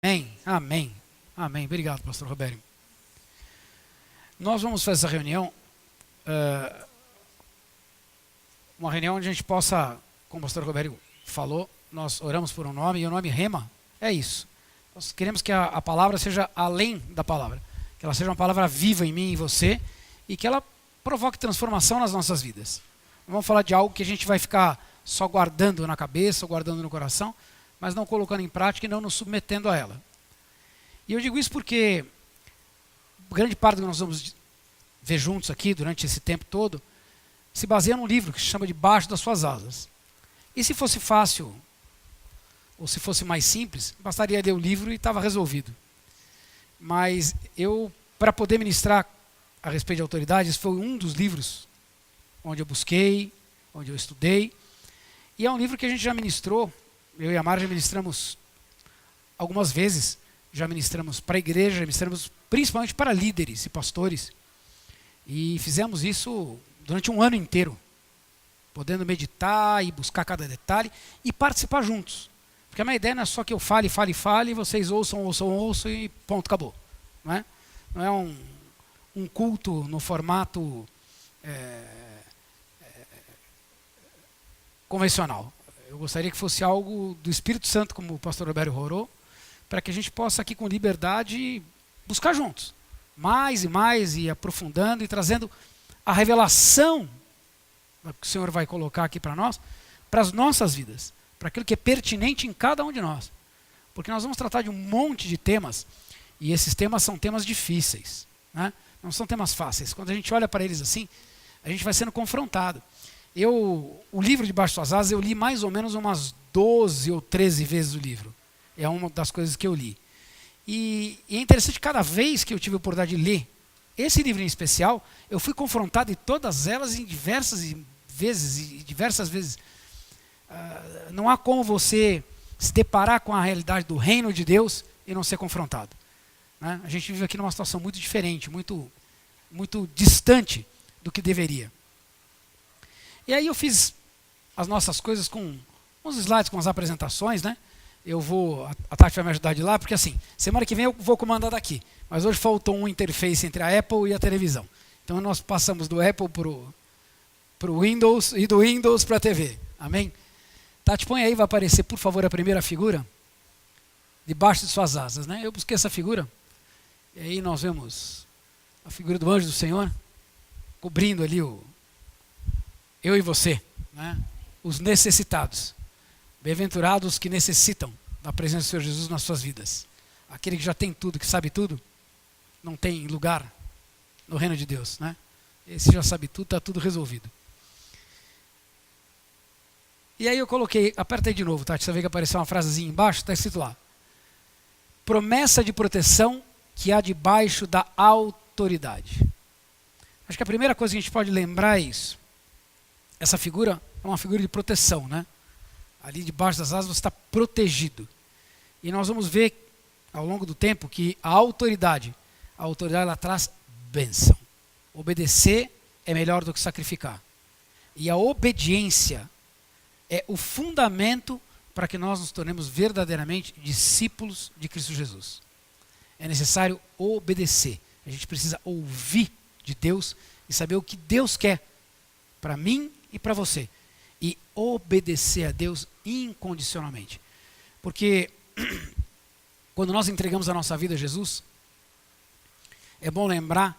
Amém, amém, amém. Obrigado, pastor Roberto. Nós vamos fazer essa reunião, uma reunião onde a gente possa, como o pastor Roberto falou, nós oramos por um nome, e o nome Rema é isso. Nós queremos que a palavra seja além da palavra, que ela seja uma palavra viva em mim e em você, e que ela provoque transformação nas nossas vidas. Não vamos falar de algo que a gente vai ficar só guardando na cabeça, ou guardando no coração, mas não colocando em prática e não nos submetendo a ela. E eu digo isso porque grande parte do que nós vamos ver juntos aqui durante esse tempo todo se baseia num livro que se chama Debaixo das Suas Asas. E se fosse fácil, ou se fosse mais simples, bastaria ler o livro e estava resolvido. Mas eu, para poder ministrar a respeito de autoridade, esse foi um dos livros onde eu busquei, onde eu estudei. E é um livro que a gente já ministrou. Eu e a Mara já ministramos algumas vezes, já ministramos para a igreja, já ministramos principalmente para líderes e pastores. E fizemos isso durante um ano inteiro, podendo meditar e buscar cada detalhe e participar juntos. Porque a minha ideia não é só que eu fale, e vocês ouçam e ponto, acabou. Não é um culto no formato convencional. Eu gostaria que fosse algo do Espírito Santo, como o pastor Roberto orou, para que a gente possa aqui com liberdade buscar juntos, mais e mais, e aprofundando e trazendo a revelação que o Senhor vai colocar aqui para nós, para as nossas vidas, para aquilo que é pertinente em cada um de nós. Porque nós vamos tratar de um monte de temas, e esses temas são temas difíceis, né? Não são temas fáceis. Quando a gente olha para eles assim, a gente vai sendo confrontado. O livro Debaixo das Suas Asas, eu li mais ou menos umas 12 ou 13 vezes o livro. É uma das coisas que eu li. E é interessante, cada vez que eu tive a oportunidade de ler esse livro em especial, eu fui confrontado em todas elas em diversas vezes. Não há como você se deparar com a realidade do reino de Deus e não ser confrontado, né? A gente vive aqui numa situação muito diferente, muito distante do que deveria. E aí eu fiz as nossas coisas com uns slides, com as apresentações, né? A Tati vai me ajudar de lá, porque assim, semana que vem eu vou comandar daqui. Mas hoje faltou um interface entre a Apple e a televisão. Então nós passamos do Apple para o Windows e do Windows para a TV. Amém? Tati, põe aí, vai aparecer, por favor, a primeira figura. Debaixo de suas asas, né? Eu busquei essa figura. E aí nós vemos a figura do anjo do Senhor, cobrindo ali eu e você, né? Os necessitados. Bem-aventurados que necessitam da presença do Senhor Jesus nas suas vidas. Aquele que já tem tudo, que sabe tudo, não tem lugar no reino de Deus, né? Esse já sabe tudo, está tudo resolvido. E aí eu coloquei, aperta aí de novo, Tati, você vê que apareceu uma frasezinha embaixo, está escrito lá: promessa de proteção que há debaixo da autoridade. Acho que a primeira coisa que a gente pode lembrar é isso. Essa figura é uma figura de proteção, né? Ali debaixo das asas você está protegido. E nós vamos ver ao longo do tempo que a autoridade ela traz bênção. Obedecer é melhor do que sacrificar. E a obediência é o fundamento para que nós nos tornemos verdadeiramente discípulos de Cristo Jesus. É necessário obedecer. A gente precisa ouvir de Deus e saber o que Deus quer para mim e para você. E obedecer a Deus incondicionalmente. Porque quando nós entregamos a nossa vida a Jesus, é bom lembrar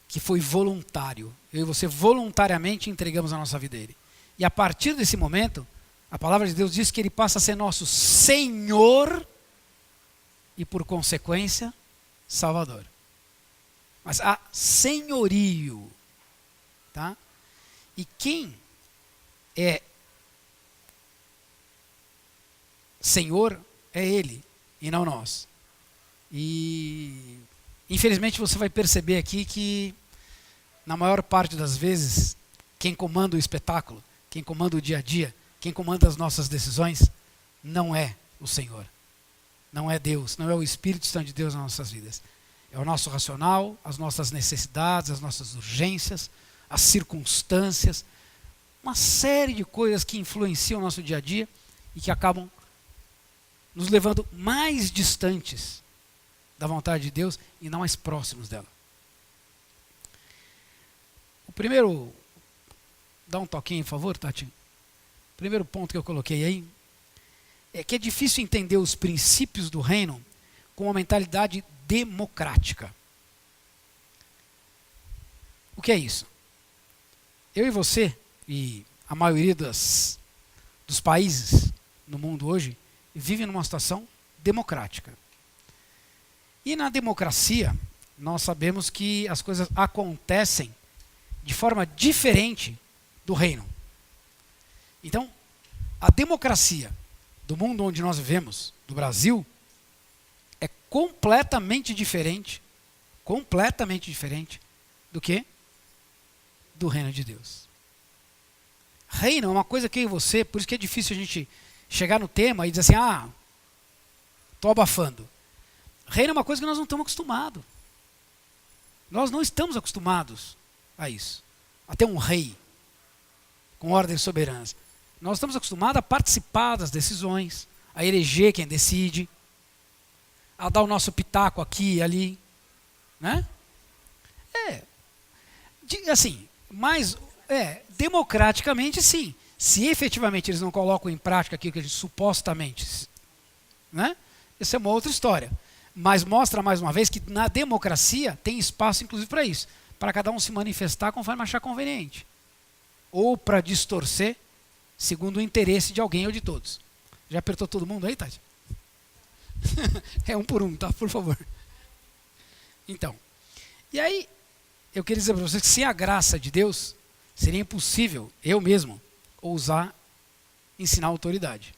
que foi voluntário. Eu e você voluntariamente entregamos a nossa vida a Ele. E a partir desse momento, a palavra de Deus diz que Ele passa a ser nosso Senhor e, por consequência, Salvador. Mas há senhorio, tá? E quem é Senhor é Ele e não nós. E infelizmente você vai perceber aqui que na maior parte das vezes quem comanda o espetáculo, quem comanda o dia a dia, quem comanda as nossas decisões não é o Senhor. Não é Deus, não é o Espírito Santo de Deus nas nossas vidas. É o nosso racional, as nossas necessidades, as nossas urgências, as circunstâncias, uma série de coisas que influenciam o nosso dia a dia e que acabam nos levando mais distantes da vontade de Deus e não mais próximos dela. O primeiro, dá um toquinho, por favor, Tati. O primeiro ponto que eu coloquei aí é que é difícil entender os princípios do reino com uma mentalidade democrática. O que é isso? Eu e você, e a maioria dos países no mundo hoje, vivem numa situação democrática. E na democracia, nós sabemos que as coisas acontecem de forma diferente do reino. Então, a democracia do mundo onde nós vivemos, do Brasil, é completamente diferente do que? Do reino de Deus. Reino é uma coisa que eu e você, por isso que é difícil a gente chegar no tema e dizer assim, estou abafando. Reino é uma coisa que nós não estamos acostumados. Nós não estamos acostumados a isso, a ter um rei com ordens soberanas. Nós estamos acostumados a participar das decisões, a eleger quem decide, a dar o nosso pitaco aqui e ali, né? Democraticamente sim. Se efetivamente eles não colocam em prática aquilo que eles supostamente, né? Essa é uma outra história. Mas mostra mais uma vez que na democracia tem espaço inclusive para isso, para cada um se manifestar conforme achar conveniente, ou para distorcer segundo o interesse de alguém ou de todos. Já apertou todo mundo aí, Tati? É um por um, tá? Por favor. Então, e aí eu queria dizer para vocês que sem a graça de Deus seria impossível eu mesmo ousar ensinar autoridade.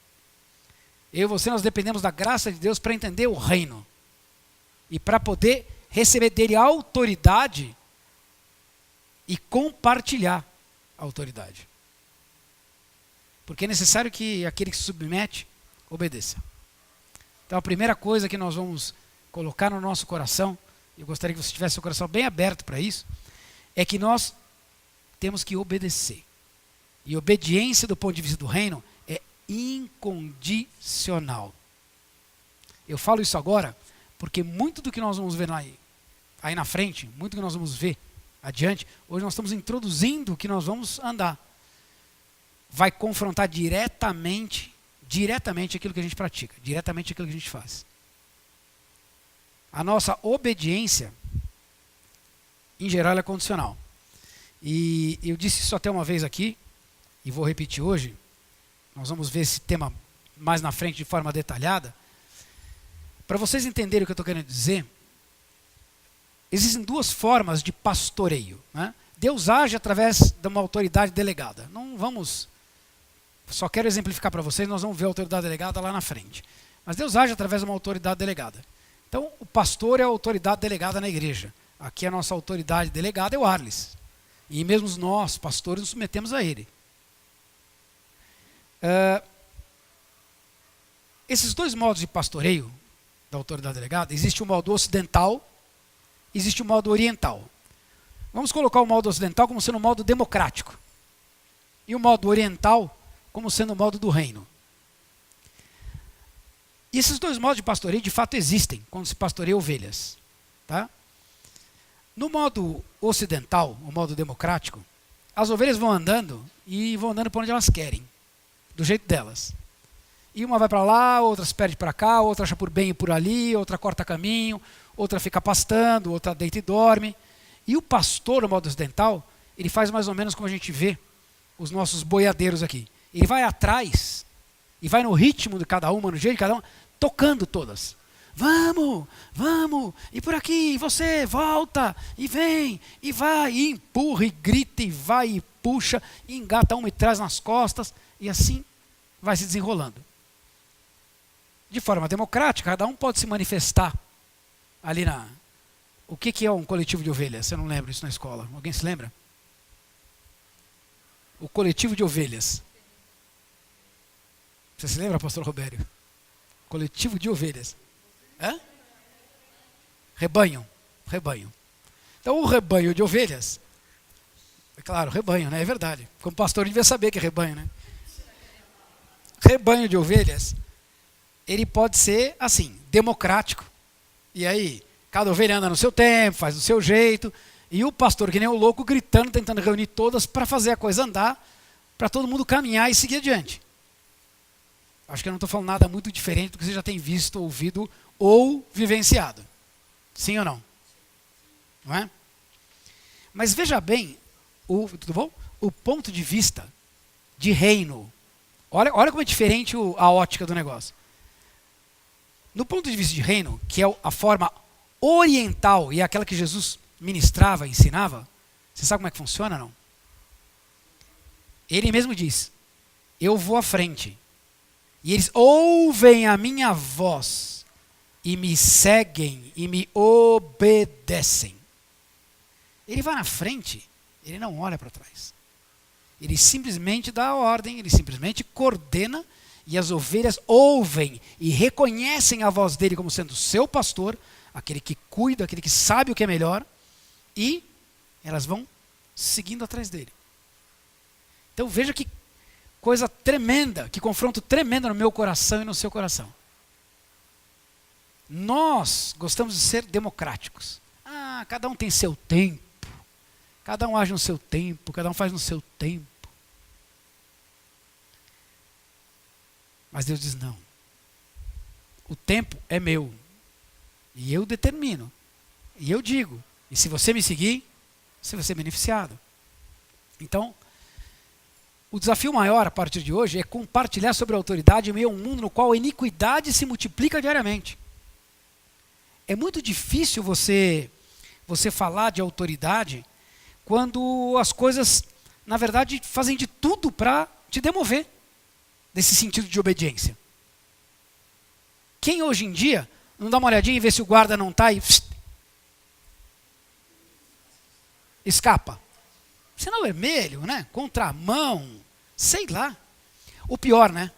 Eu e você, nós dependemos da graça de Deus para entender o reino e para poder receber dele a autoridade e compartilhar a autoridade. Porque é necessário que aquele que se submete obedeça. Então a primeira coisa que nós vamos colocar no nosso coração, eu gostaria que você tivesse o coração bem aberto para isso, é que nós temos que obedecer. E obediência do ponto de vista do reino é incondicional. Eu falo isso agora porque muito do que nós vamos ver aí na frente, muito do que nós vamos ver adiante, hoje nós estamos introduzindo o que nós vamos andar. Vai confrontar diretamente aquilo que a gente pratica, diretamente aquilo que a gente faz. A nossa obediência, em geral, ela é condicional. E eu disse isso até uma vez aqui, e vou repetir hoje. Nós vamos ver esse tema mais na frente de forma detalhada. Para vocês entenderem o que eu estou querendo dizer, existem duas formas de pastoreio, né? Deus age através de uma autoridade delegada. Não vamos... Só quero exemplificar para vocês, nós vamos ver a autoridade delegada lá na frente. Mas Deus age através de uma autoridade delegada. Então, o pastor é a autoridade delegada na igreja. Aqui a nossa autoridade delegada é o Arles. E mesmo nós, pastores, nos submetemos a ele. Esses dois modos de pastoreio da autoridade delegada, existe o modo ocidental, existe o modo oriental. Vamos colocar o modo ocidental como sendo o modo democrático. E o modo oriental como sendo o modo do reino. E esses dois modos de pastoreio de fato existem quando se pastoreia ovelhas. Tá? No modo ocidental, o modo democrático, as ovelhas vão andando e vão andando por onde elas querem, do jeito delas. E uma vai para lá, outra se perde para cá, outra acha por bem e por ali, outra corta caminho, outra fica pastando, outra deita e dorme. E o pastor, no modo ocidental, ele faz mais ou menos como a gente vê os nossos boiadeiros aqui. Ele vai atrás e vai no ritmo de cada uma, no jeito de cada uma, tocando todas. Vamos, vamos, e por aqui, e você, volta, e vem, e vai, e empurra, e grita, e vai, e puxa, e engata uma e traz nas costas, e assim vai se desenrolando. De forma democrática, cada um pode se manifestar ali na... O que é um coletivo de ovelhas? Você não lembra isso na escola? Alguém se lembra? O coletivo de ovelhas. Você se lembra, pastor Robério? Coletivo de ovelhas. Hã? Rebanho. Então o rebanho de ovelhas, é claro, rebanho, né? É verdade. Como pastor, ele devia saber que é rebanho, né? Rebanho de ovelhas, ele pode ser assim, democrático. E aí, cada ovelha anda no seu tempo, faz do seu jeito, e o pastor, que nem o louco, gritando, tentando reunir todas para fazer a coisa andar, para todo mundo caminhar e seguir adiante. Acho que eu não estou falando nada muito diferente do que você já tem visto, ouvido ou vivenciado. Sim ou não? Não é? Mas veja bem, tudo bom? O ponto de vista de reino. Olha como é diferente a ótica do negócio. No ponto de vista de reino, que é a forma oriental e é aquela que Jesus ministrava, ensinava, você sabe como é que funciona, não? Ele mesmo diz, eu vou à frente, e eles ouvem a minha voz, e me seguem, e me obedecem. Ele vai na frente, ele não olha para trás. Ele simplesmente dá a ordem, ele simplesmente coordena, e as ovelhas ouvem e reconhecem a voz dele como sendo seu pastor, aquele que cuida, aquele que sabe o que é melhor, e elas vão seguindo atrás dele. Então veja que coisa tremenda, que confronto tremendo no meu coração e no seu coração. Nós gostamos de ser democráticos. Cada um tem seu tempo, cada um age no seu tempo, cada um faz no seu tempo. Mas Deus diz não. O tempo é meu. E eu determino. E eu digo. E se você me seguir, você vai ser beneficiado. Então, o desafio maior a partir de hoje é compartilhar sobre a autoridade em meio a um mundo no qual a iniquidade se multiplica diariamente. É muito difícil você falar de autoridade quando as coisas, na verdade, fazem de tudo para te demover desse sentido de obediência. Quem hoje em dia não dá uma olhadinha e vê se o guarda não está e escapa? Sinal vermelho, né? Contramão, sei lá. O pior, né?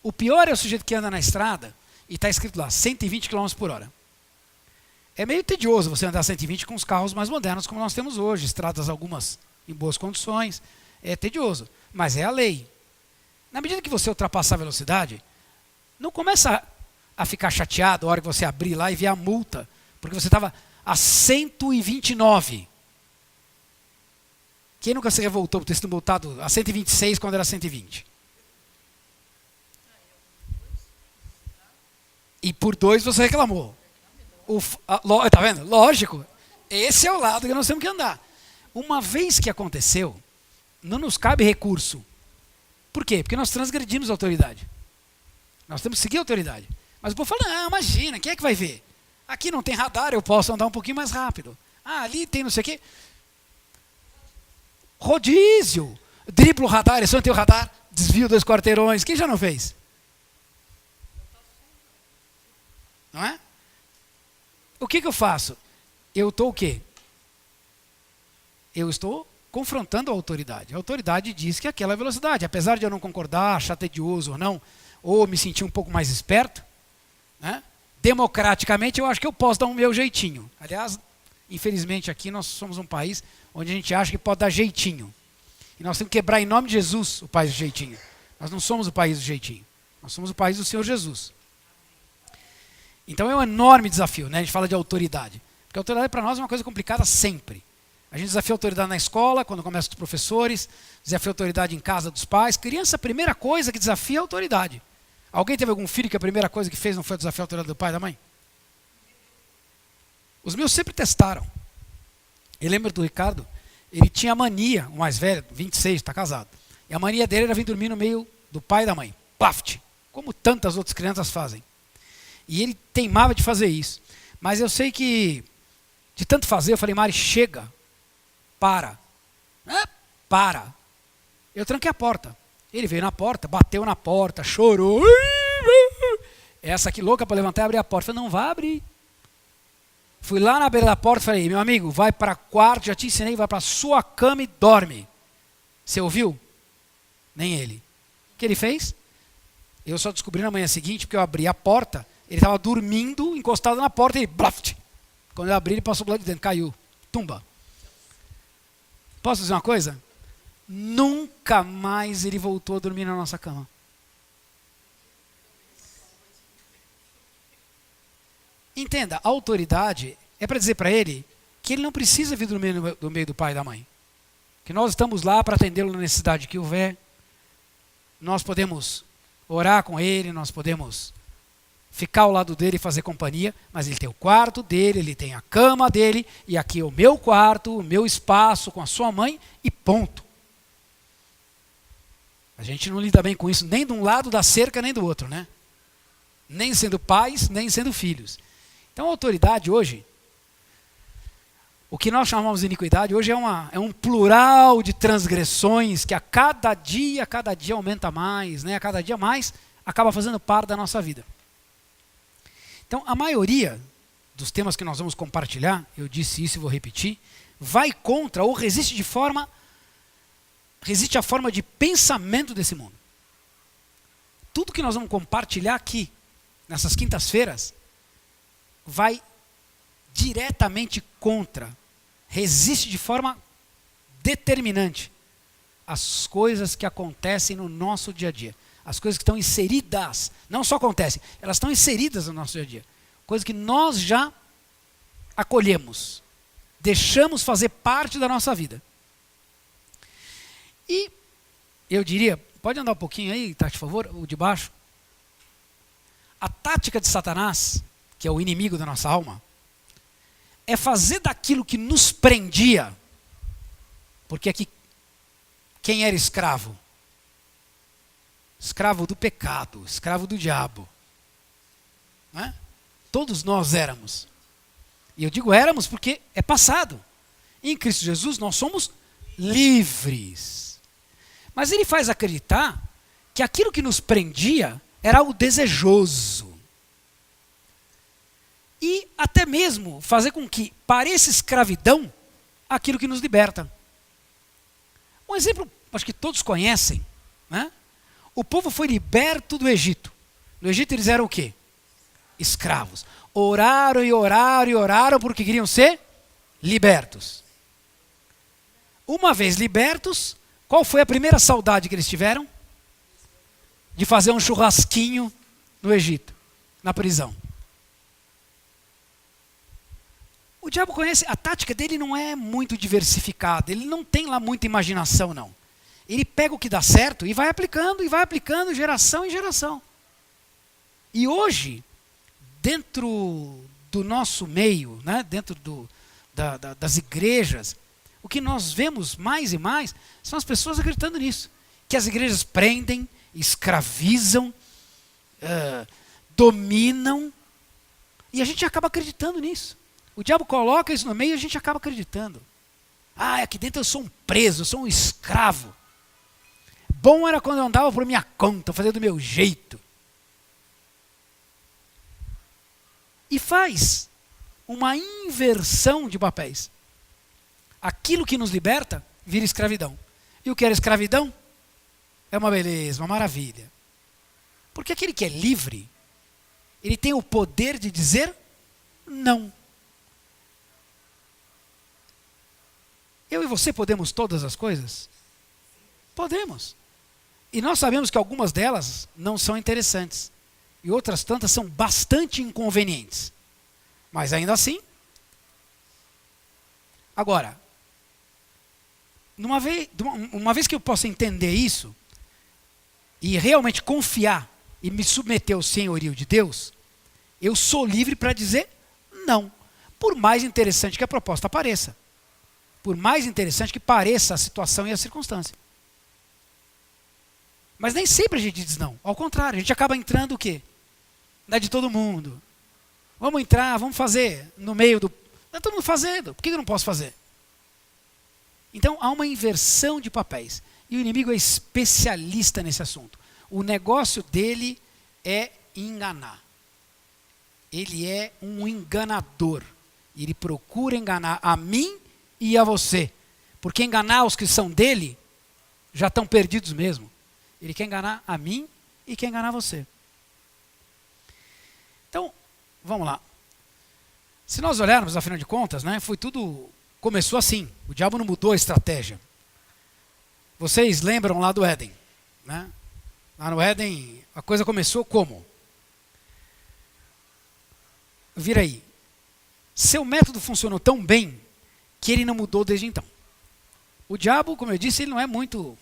O pior é o sujeito que anda na estrada e está escrito lá, 120 km por hora. É meio tedioso você andar 120 com os carros mais modernos como nós temos hoje, estradas algumas em boas condições. É tedioso, mas é a lei. Na medida que você ultrapassar a velocidade, não começa a ficar chateado a hora que você abrir lá e ver a multa, porque você estava a 129. Quem nunca se revoltou por ter sido multado a 126 quando era 120? E por 2 você reclamou. Tá vendo? Lógico. Esse é o lado que nós temos que andar. Uma vez que aconteceu, não nos cabe recurso. Por quê? Porque nós transgredimos a autoridade. Nós temos que seguir a autoridade. Mas o povo fala, não, imagina, quem é que vai ver? Aqui não tem radar, eu posso andar um pouquinho mais rápido. Ali tem não sei o quê. Rodízio. Dribla o radar, eles só tem o radar, desvio 2 quarteirões. Quem já não fez? Não é? O que eu faço? Eu estou o quê? Eu estou confrontando a autoridade. A autoridade diz que aquela é a velocidade. Apesar de eu não concordar, achar tedioso ou não, ou me sentir um pouco mais esperto, né? Democraticamente eu acho que eu posso dar um meu jeitinho. Aliás, infelizmente aqui nós somos um país onde a gente acha que pode dar jeitinho. E nós temos que quebrar em nome de Jesus o país do jeitinho. Nós não somos o país do jeitinho. Nós somos o país do Senhor Jesus. Então é um enorme desafio, né? A gente fala de autoridade. Porque a autoridade para nós é uma coisa complicada sempre. A gente desafia a autoridade na escola, quando começa os professores, desafia a autoridade em casa dos pais. Criança, a primeira coisa que desafia é a autoridade. Alguém teve algum filho que a primeira coisa que fez não foi desafiar a autoridade do pai e da mãe? Os meus sempre testaram. Eu lembro do Ricardo, ele tinha mania, o mais velho, 26, está casado. E a mania dele era vir dormir no meio do pai e da mãe. Plaft! Como tantas outras crianças fazem. E ele teimava de fazer isso. Mas eu sei que, de tanto fazer, eu falei, Mari, chega. Para. Para. Eu tranquei a porta. Ele veio na porta, bateu na porta, chorou. Essa aqui louca para levantar e abrir a porta. Eu falei, não vai abrir. Fui lá na beira da porta e falei, meu amigo, vai para quarto, já te ensinei, vai para sua cama e dorme. Você ouviu? Nem ele. O que ele fez? Eu só descobri na manhã seguinte, porque eu abri a porta, ele estava dormindo, encostado na porta, e ele, blaft. Quando eu abri, ele passou por lá de dentro, caiu. Tumba. Posso dizer uma coisa? Nunca mais ele voltou a dormir na nossa cama. Entenda, a autoridade é para dizer para ele que ele não precisa vir do meio do pai e da mãe. Que nós estamos lá para atendê-lo na necessidade que houver. Nós podemos orar com ele, nós podemos ficar ao lado dele e fazer companhia, mas ele tem o quarto dele, ele tem a cama dele, e aqui é o meu quarto, o meu espaço com a sua mãe, e ponto. A gente não lida bem com isso, nem de um lado da cerca, nem do outro, né? Nem sendo pais, nem sendo filhos. Então a autoridade hoje, o que nós chamamos de iniquidade, hoje é um plural de transgressões que a cada dia aumenta mais, né? A cada dia mais acaba fazendo parte da nossa vida. Então a maioria dos temas que nós vamos compartilhar, eu disse isso e vou repetir, vai contra ou resiste a forma de pensamento desse mundo. Tudo que nós vamos compartilhar aqui, nessas quintas-feiras, vai diretamente contra, resiste de forma determinante as coisas que acontecem no nosso dia a dia. As coisas que estão inseridas, não só acontecem, elas estão inseridas no nosso dia a dia. Coisas que nós já acolhemos, deixamos fazer parte da nossa vida. E eu diria, pode andar um pouquinho aí, Tati, por favor, o de baixo. A tática de Satanás, que é o inimigo da nossa alma, é fazer daquilo que nos prendia, porque aqui, quem era escravo? Escravo do pecado, escravo do diabo. Não é? Todos nós éramos. E eu digo éramos porque é passado. Em Cristo Jesus nós somos livres. Mas ele faz acreditar que aquilo que nos prendia era algo desejoso. E até mesmo fazer com que pareça escravidão aquilo que nos liberta. Um exemplo, acho que todos conhecem, né? O povo foi liberto do Egito. No Egito eles eram o quê? Escravos. Oraram e oraram e oraram porque queriam ser libertos. Uma vez libertos, qual foi a primeira saudade que eles tiveram? De fazer um churrasquinho no Egito, na prisão. O diabo conhece, a tática dele não é muito diversificada, ele não tem lá muita imaginação não. Ele pega o que dá certo e vai aplicando, geração em geração. E hoje, dentro do nosso meio, né, dentro das igrejas, o que nós vemos mais e mais são as pessoas acreditando nisso. Que as igrejas prendem, escravizam, dominam, e a gente acaba acreditando nisso. O diabo coloca isso no meio e a gente acaba acreditando. Ah, aqui dentro eu sou um preso, eu sou um escravo. Bom era quando eu andava por minha conta, fazendo do meu jeito. E faz uma inversão de papéis. Aquilo que nos liberta vira escravidão. E o que era escravidão é uma beleza, uma maravilha. Porque aquele que é livre, ele tem o poder de dizer não. Eu e você podemos todas as coisas? Podemos. E nós sabemos que algumas delas não são interessantes. E outras tantas são bastante inconvenientes. Mas ainda assim. Agora, uma vez que eu possa entender isso, e realmente confiar e me submeter ao senhorio de Deus, eu sou livre para dizer não. Por mais interessante que a proposta pareça. Por mais interessante que pareça a situação e a circunstância. Mas nem sempre a gente diz não. Ao contrário, a gente acaba entrando o quê? Na de todo mundo. Vamos entrar, vamos fazer no meio do... Está todo mundo fazendo, por que eu não posso fazer? Então há uma inversão de papéis. E o inimigo é especialista nesse assunto. O negócio dele é enganar. Ele é um enganador. Ele procura enganar a mim e a você. Porque enganar os que são dele já estão perdidos mesmo. Ele quer enganar a mim e quer enganar você. Então, vamos lá. Se nós olharmos, afinal de contas, né, começou assim. O diabo não mudou a estratégia. Vocês lembram lá do Éden, né? Lá no Éden, a coisa começou como? vira aí. Seu método funcionou tão bem que ele não mudou desde então. O diabo, como eu disse, ele não é muito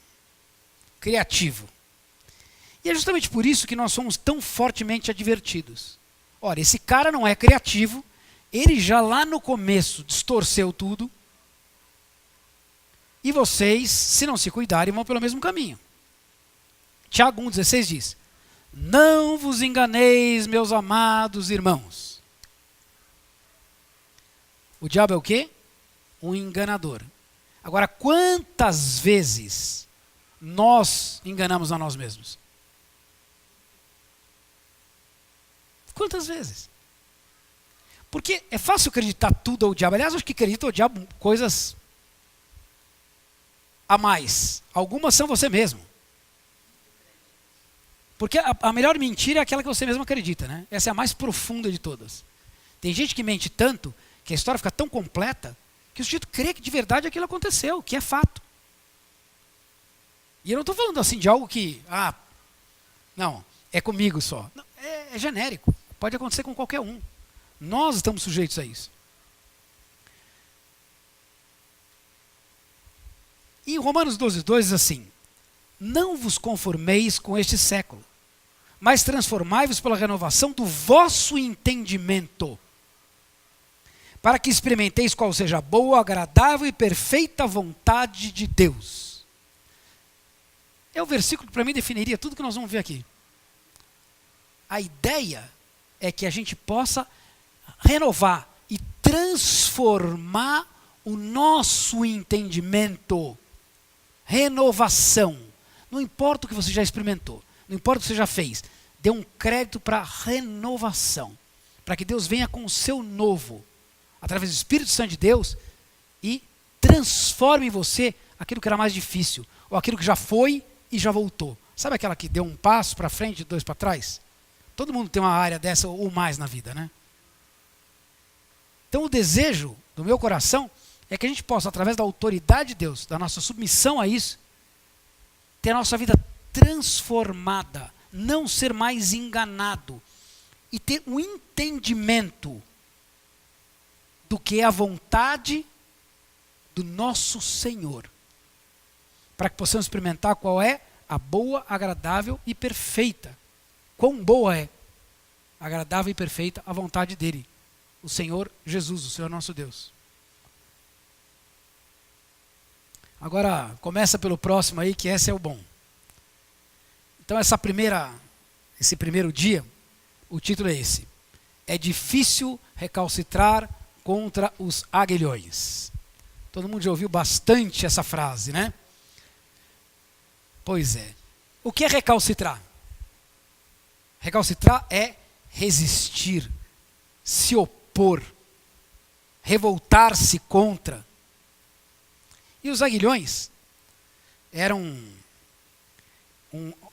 criativo. E é justamente por isso que nós somos tão fortemente advertidos. Ora, esse cara não é criativo, ele já lá no começo distorceu tudo, e vocês, se não se cuidarem, vão pelo mesmo caminho. Tiago 1,16 diz: não vos enganeis, meus amados irmãos. O diabo é o quê? Um enganador. Agora, quantas vezes nós enganamos a nós mesmos? Quantas vezes? Porque é fácil acreditar tudo ao diabo. Aliás, eu acho que acredita ao diabo coisas a mais. Algumas são você mesmo. Porque a melhor mentira é aquela que você mesmo acredita, né? Essa é a mais profunda de todas. Tem gente que mente tanto que a história fica tão completa que o sujeito crê que de verdade aquilo aconteceu, que é fato. E eu não estou falando assim de algo que, não, é comigo só. Não, é genérico. Pode acontecer com qualquer um. Nós estamos sujeitos a isso. E em Romanos 12,2 diz assim: não vos conformeis com este século, mas transformai-vos pela renovação do vosso entendimento, para que experimenteis qual seja a boa, agradável e perfeita vontade de Deus. É o versículo que para mim definiria tudo que nós vamos ver aqui. A ideia é que a gente possa renovar e transformar o nosso entendimento. Renovação. Não importa o que você já experimentou, não importa o que você já fez, dê um crédito para renovação, para que Deus venha com o seu novo, através do Espírito Santo de Deus, e transforme em você aquilo que era mais difícil, ou aquilo que já foi e já voltou. Sabe aquela que deu um passo para frente e dois para trás? Todo mundo tem uma área dessa ou mais na vida, né? Então o desejo do meu coração é que a gente possa, através da autoridade de Deus, da nossa submissão a isso, ter a nossa vida transformada, não ser mais enganado e ter um entendimento do que é a vontade do nosso Senhor, para que possamos experimentar qual é a boa, agradável e perfeita. Quão boa é, agradável e perfeita a vontade dele, o Senhor Jesus, o Senhor nosso Deus. Agora, começa pelo próximo aí, que esse é o bom. Então, esse primeiro dia, o título é esse: é difícil recalcitrar contra os aguilhões. Todo mundo já ouviu bastante essa frase, né? Pois é. O que é recalcitrar? Recalcitrar é resistir, se opor, revoltar-se contra. E os aguilhões eram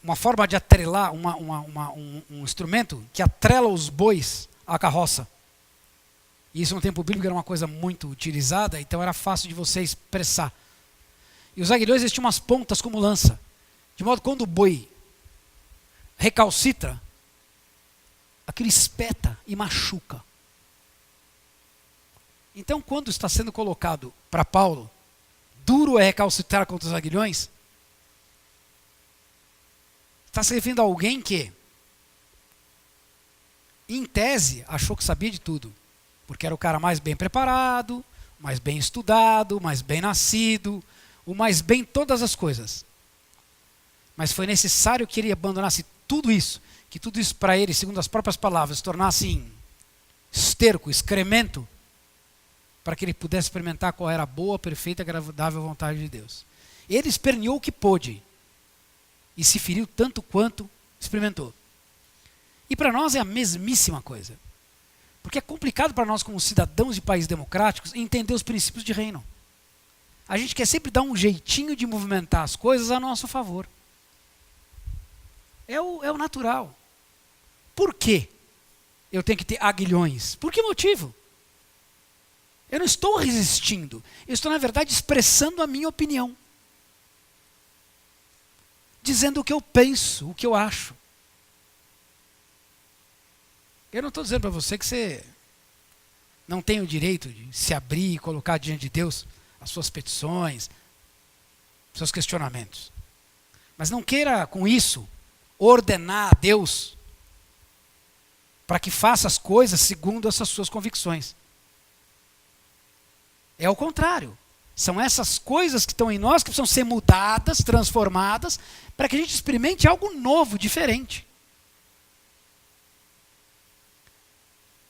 uma forma de atrelar, um instrumento que atrela os bois à carroça. E isso no tempo bíblico era uma coisa muito utilizada, então era fácil de você expressar. E os aguilhões eles tinham umas pontas como lança, de modo que quando o boi recalcitra, aquilo espeta e machuca. Então, quando está sendo colocado para Paulo, duro é recalcitrar contra os aguilhões, está se referindo a alguém que, em tese, achou que sabia de tudo, porque era o cara mais bem preparado, mais bem estudado, mais bem nascido, o mais bem todas as coisas. Mas foi necessário que ele abandonasse tudo isso, que tudo isso para ele, segundo as próprias palavras, se tornasse em esterco, excremento, para que ele pudesse experimentar qual era a boa, perfeita e agradável vontade de Deus. Ele esperneou o que pôde e se feriu tanto quanto experimentou. E para nós é a mesmíssima coisa. Porque é complicado para nós, como cidadãos de países democráticos, entender os princípios de reino. A gente quer sempre dar um jeitinho de movimentar as coisas a nosso favor. É o natural. Por quê eu tenho que ter aguilhões? Por que motivo? Eu não estou resistindo. Eu estou, na verdade, expressando a minha opinião. Dizendo o que eu penso, o que eu acho. Eu não estou dizendo para você que você não tem o direito de se abrir e colocar diante de Deus as suas petições, seus questionamentos. Mas não queira com isso ordenar a Deus para que faça as coisas segundo essas suas convicções. É o contrário. São essas coisas que estão em nós que precisam ser mudadas, transformadas, para que a gente experimente algo novo, diferente.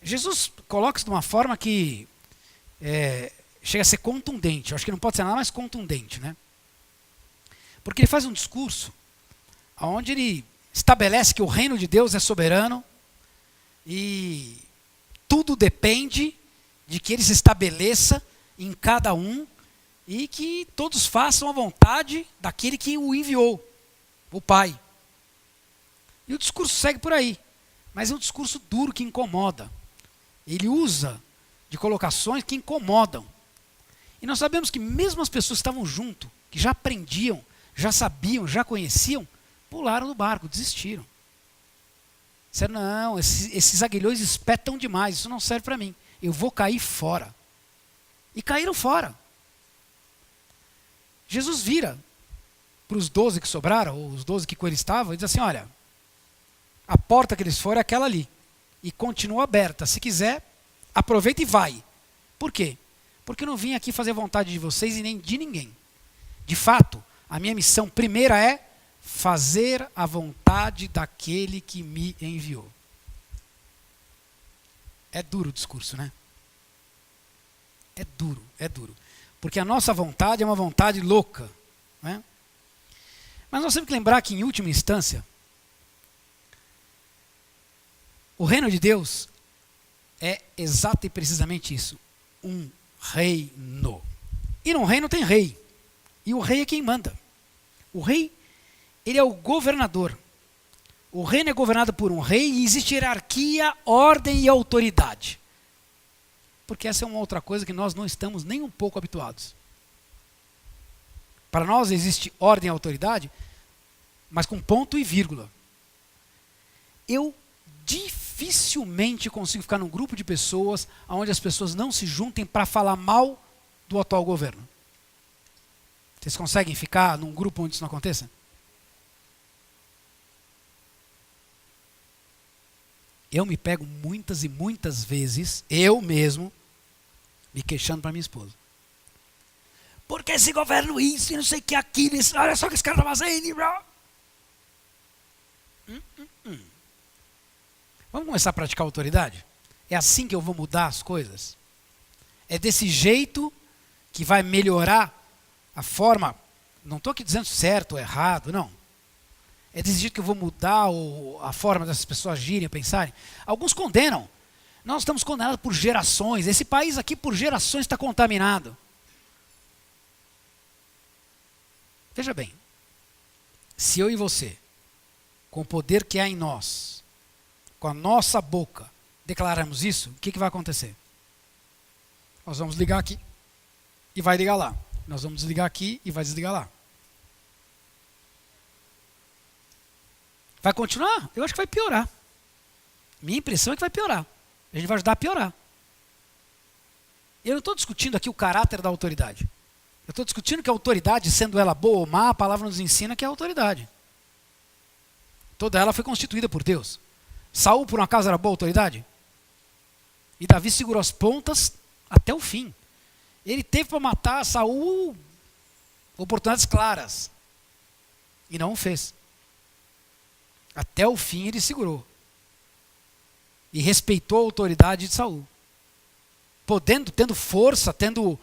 Jesus coloca isso de uma forma que chega a ser contundente. Eu acho que não pode ser nada mais contundente, né? Porque ele faz um discurso onde ele estabelece que o reino de Deus é soberano e tudo depende de que ele se estabeleça em cada um e que todos façam a vontade daquele que o enviou, o Pai. E o discurso segue por aí, mas é um discurso duro que incomoda. Ele usa de colocações que incomodam. E nós sabemos que mesmo as pessoas que estavam junto, que já aprendiam, já sabiam, já conheciam, pularam do barco, desistiram. Disseram, não, esses aguilhões espetam demais, isso não serve para mim. Eu vou cair fora. E caíram fora. Jesus vira para os 12 que sobraram, ou os 12 que com ele estavam, e diz assim, olha, a porta que eles foram é aquela ali. E continua aberta. Se quiser, aproveita e vai. Por quê? Porque eu não vim aqui fazer a vontade de vocês e nem de ninguém. De fato, a minha missão primeira é fazer a vontade daquele que me enviou. É duro o discurso, né? É duro, é duro. Porque a nossa vontade é uma vontade louca, né? Mas nós temos que lembrar que, em última instância, o reino de Deus é exato e precisamente isso. Um reino. E num reino tem rei. E o rei é quem manda. O rei, ele é o governador. O reino é governado por um rei e existe hierarquia, ordem e autoridade. Porque essa é uma outra coisa que nós não estamos nem um pouco habituados. Para nós existe ordem e autoridade, mas com ponto e vírgula. Eu dificilmente consigo ficar num grupo de pessoas onde as pessoas não se juntem para falar mal do atual governo. Vocês conseguem ficar num grupo onde isso não aconteça? Eu me pego muitas e muitas vezes, eu mesmo, me queixando para minha esposa. Porque esse governo isso e não sei o que aquilo, olha só o que esse cara está fazendo. Vamos começar a praticar autoridade? É assim que eu vou mudar as coisas? É desse jeito que vai melhorar a forma, não estou aqui dizendo certo ou errado, não. É desse jeito que eu vou mudar a forma dessas pessoas agirem, pensarem. Alguns condenam. Nós estamos condenados por gerações. Esse país aqui por gerações está contaminado. Veja bem, se eu e você, com o poder que há em nós, com a nossa boca, declararmos isso, o que vai acontecer? Nós vamos ligar aqui e vai ligar lá. Nós vamos desligar aqui e vai desligar lá. Vai continuar? Eu acho que vai piorar. Minha impressão é que vai piorar. A gente vai ajudar a piorar. Eu não estou discutindo aqui o caráter da autoridade. Eu estou discutindo que a autoridade, sendo ela boa ou má, a palavra nos ensina que é a autoridade. Toda ela foi constituída por Deus. Saul, por um acaso, era boa autoridade? E Davi segurou as pontas até o fim. Ele teve para matar Saul oportunidades claras. E não o fez. Até o fim ele segurou. E respeitou a autoridade de Saul. Tendo força, tendo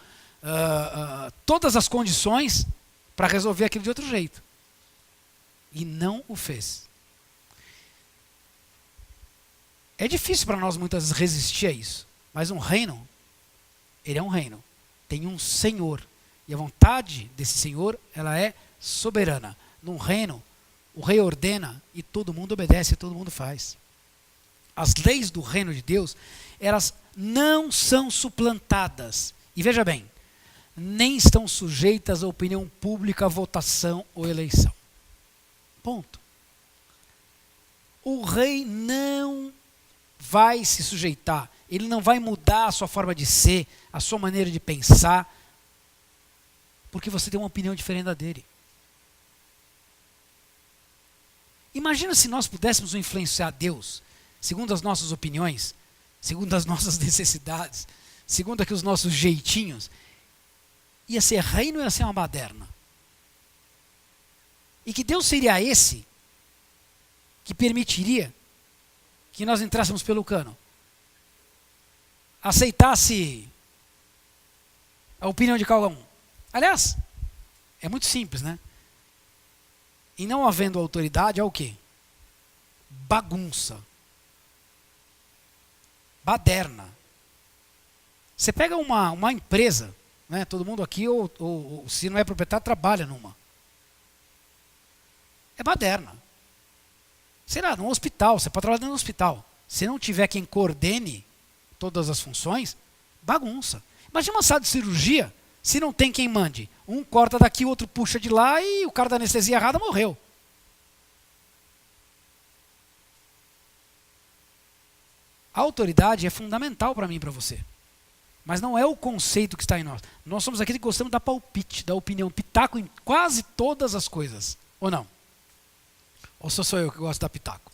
todas as condições para resolver aquilo de outro jeito. E não o fez. É difícil para nós muitas vezes resistir a isso. Mas um reino, ele é um reino. Tem um Senhor. E a vontade desse Senhor, ela é soberana. Num reino, o rei ordena e todo mundo obedece, todo mundo faz. As leis do reino de Deus, elas não são suplantadas. E veja bem, nem estão sujeitas à opinião pública, votação ou eleição. Ponto. O rei não vai se sujeitar, Ele não vai mudar a sua forma de ser, a sua maneira de pensar, porque você tem uma opinião diferente da dele. Imagina se nós pudéssemos influenciar Deus, segundo as nossas opiniões, segundo as nossas necessidades, segundo aqui os nossos jeitinhos. Ia ser reino, ia ser uma baderna. E que Deus seria esse que permitiria que nós entrássemos pelo cano? Aceitasse a opinião de cada um. Aliás, é muito simples, né? E não havendo autoridade, é o quê? Bagunça. Baderna. Você pega uma empresa, né? Todo mundo aqui, ou se não é proprietário, trabalha numa. É baderna. Sei lá, num hospital, você pode trabalhar dentro do hospital. Se não tiver quem coordene todas as funções, bagunça. Imagina uma sala de cirurgia, se não tem quem mande. Um corta daqui, o outro puxa de lá e o cara da anestesia errada morreu. A autoridade é fundamental para mim e para você. Mas não é o conceito que está em nós. Nós somos aqueles que gostamos da palpite, da opinião, pitaco em quase todas as coisas. Ou não? Ou sou eu que gosto de dar pitaco?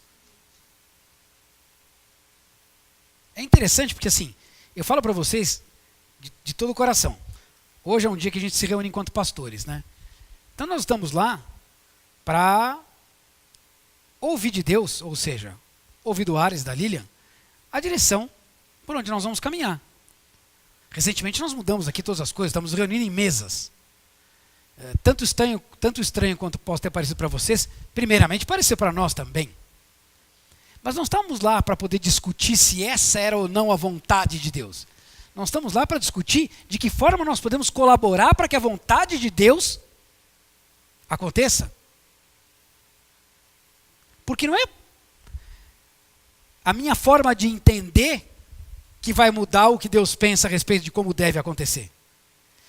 É interessante porque assim, eu falo para vocês de todo o coração. Hoje é um dia que a gente se reúne enquanto pastores, né? Então nós estamos lá para ouvir de Deus, ou seja, ouvir do Ares, da Lilian, a direção por onde nós vamos caminhar. Recentemente nós mudamos aqui todas as coisas, estamos reunindo em mesas. Tanto estranho quanto possa ter parecido para vocês, primeiramente pareceu para nós também. Mas não estamos lá para poder discutir se essa era ou não a vontade de Deus. Nós estamos lá para discutir de que forma nós podemos colaborar para que a vontade de Deus aconteça. Porque não é a minha forma de entender que vai mudar o que Deus pensa a respeito de como deve acontecer.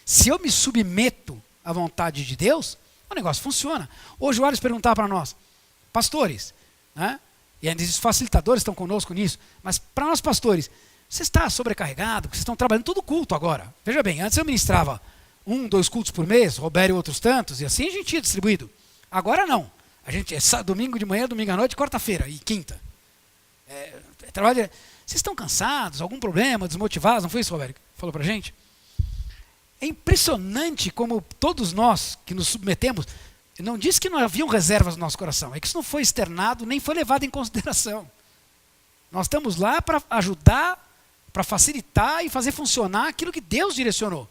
Se eu me submeto à vontade de Deus, o negócio funciona. Hoje o Ares perguntava para nós, pastores, né? E ainda os facilitadores estão conosco nisso, mas para nós pastores, você está sobrecarregado, porque vocês estão trabalhando todo culto agora. Veja bem, antes eu ministrava 1, 2 cultos por mês, Roberto e outros tantos, e assim a gente ia distribuído. Agora não. A gente é domingo de manhã, domingo à noite, quarta-feira e quinta. Vocês estão cansados, algum problema, desmotivados, não foi isso, Roberto? Falou para a gente? É impressionante como todos nós que nos submetemos, não disse que não haviam reservas no nosso coração, é que isso não foi externado, nem foi levado em consideração. Nós estamos lá para ajudar, para facilitar e fazer funcionar aquilo que Deus direcionou.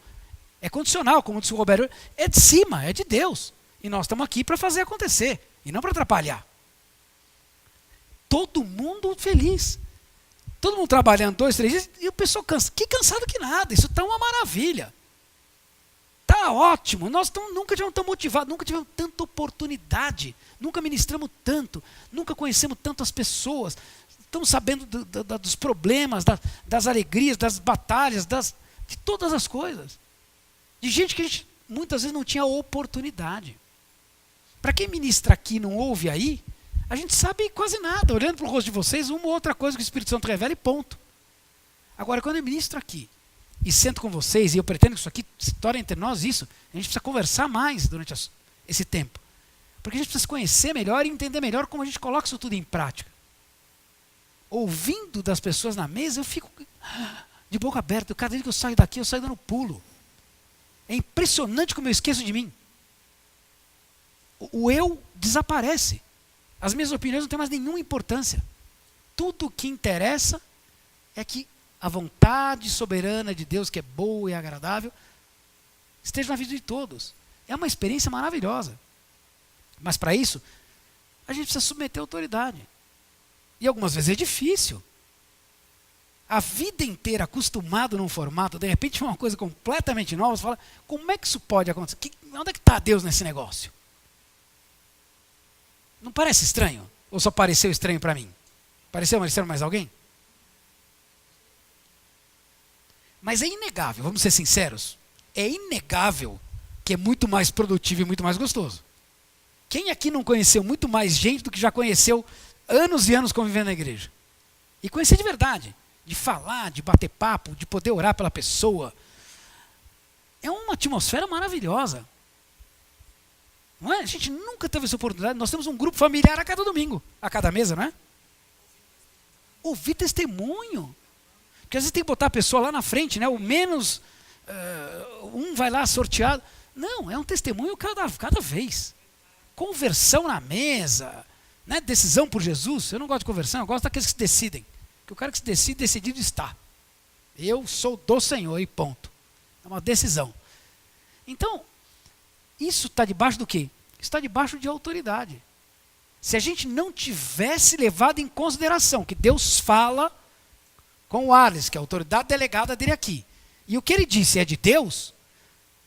É condicional, como disse o Roberto, é de cima, é de Deus. E nós estamos aqui para fazer acontecer, e não para atrapalhar. Todo mundo feliz. Todo mundo trabalhando 2, 3 dias, e o pessoal cansa. Que cansado que nada, isso está uma maravilha. Está ótimo, nós nunca tivemos tão motivados, nunca tivemos tanta oportunidade, nunca ministramos tanto, nunca conhecemos tantas pessoas, estamos sabendo dos problemas, das alegrias, das batalhas, de todas as coisas. De gente que a gente muitas vezes não tinha oportunidade. Para quem ministra aqui e não ouve aí, a gente sabe quase nada, olhando para o rosto de vocês, uma ou outra coisa que o Espírito Santo revela e ponto. Agora, quando eu ministro aqui, e sento com vocês, e eu pretendo que isso aqui se torne entre nós isso, a gente precisa conversar mais durante esse tempo. Porque a gente precisa conhecer melhor e entender melhor como a gente coloca isso tudo em prática. Ouvindo das pessoas na mesa, eu fico de boca aberta. Cada vez que eu saio daqui, eu saio dando pulo. É impressionante como eu esqueço de mim. O eu desaparece. As minhas opiniões não têm mais nenhuma importância. Tudo o que interessa é que a vontade soberana de Deus, que é boa e agradável, esteja na vida de todos. É uma experiência maravilhosa. Mas para isso, a gente precisa submeter a autoridade. E algumas vezes é difícil. A vida inteira acostumado num formato, de repente uma coisa completamente nova, você fala, como é que isso pode acontecer? Onde é que está Deus nesse negócio? Não parece estranho? Ou só pareceu estranho para mim? Pareceu mais alguém? Mas é inegável, vamos ser sinceros, é inegável que é muito mais produtivo e muito mais gostoso. Quem aqui não conheceu muito mais gente do que já conheceu anos e anos convivendo na igreja? E conhecer de verdade. de falar, de bater papo, de poder orar pela pessoa. É uma atmosfera maravilhosa. Não é? A gente nunca teve essa oportunidade. Nós temos um grupo familiar a cada domingo, a cada mesa, não é? Ouvir testemunho. Porque às vezes tem que botar a pessoa lá na frente, né? O menos, um vai lá sorteado. Não, é um testemunho cada vez. Conversão na mesa, né? Decisão por Jesus. Eu não gosto de conversão, eu gosto daqueles que se decidem. Porque o cara que se decide, decidido está. Eu sou do Senhor e ponto. É uma decisão. Então, isso está debaixo do quê? Está debaixo de autoridade. Se a gente não tivesse levado em consideração que Deus fala com o Arles, que é a autoridade delegada dele aqui, e o que ele disse é de Deus,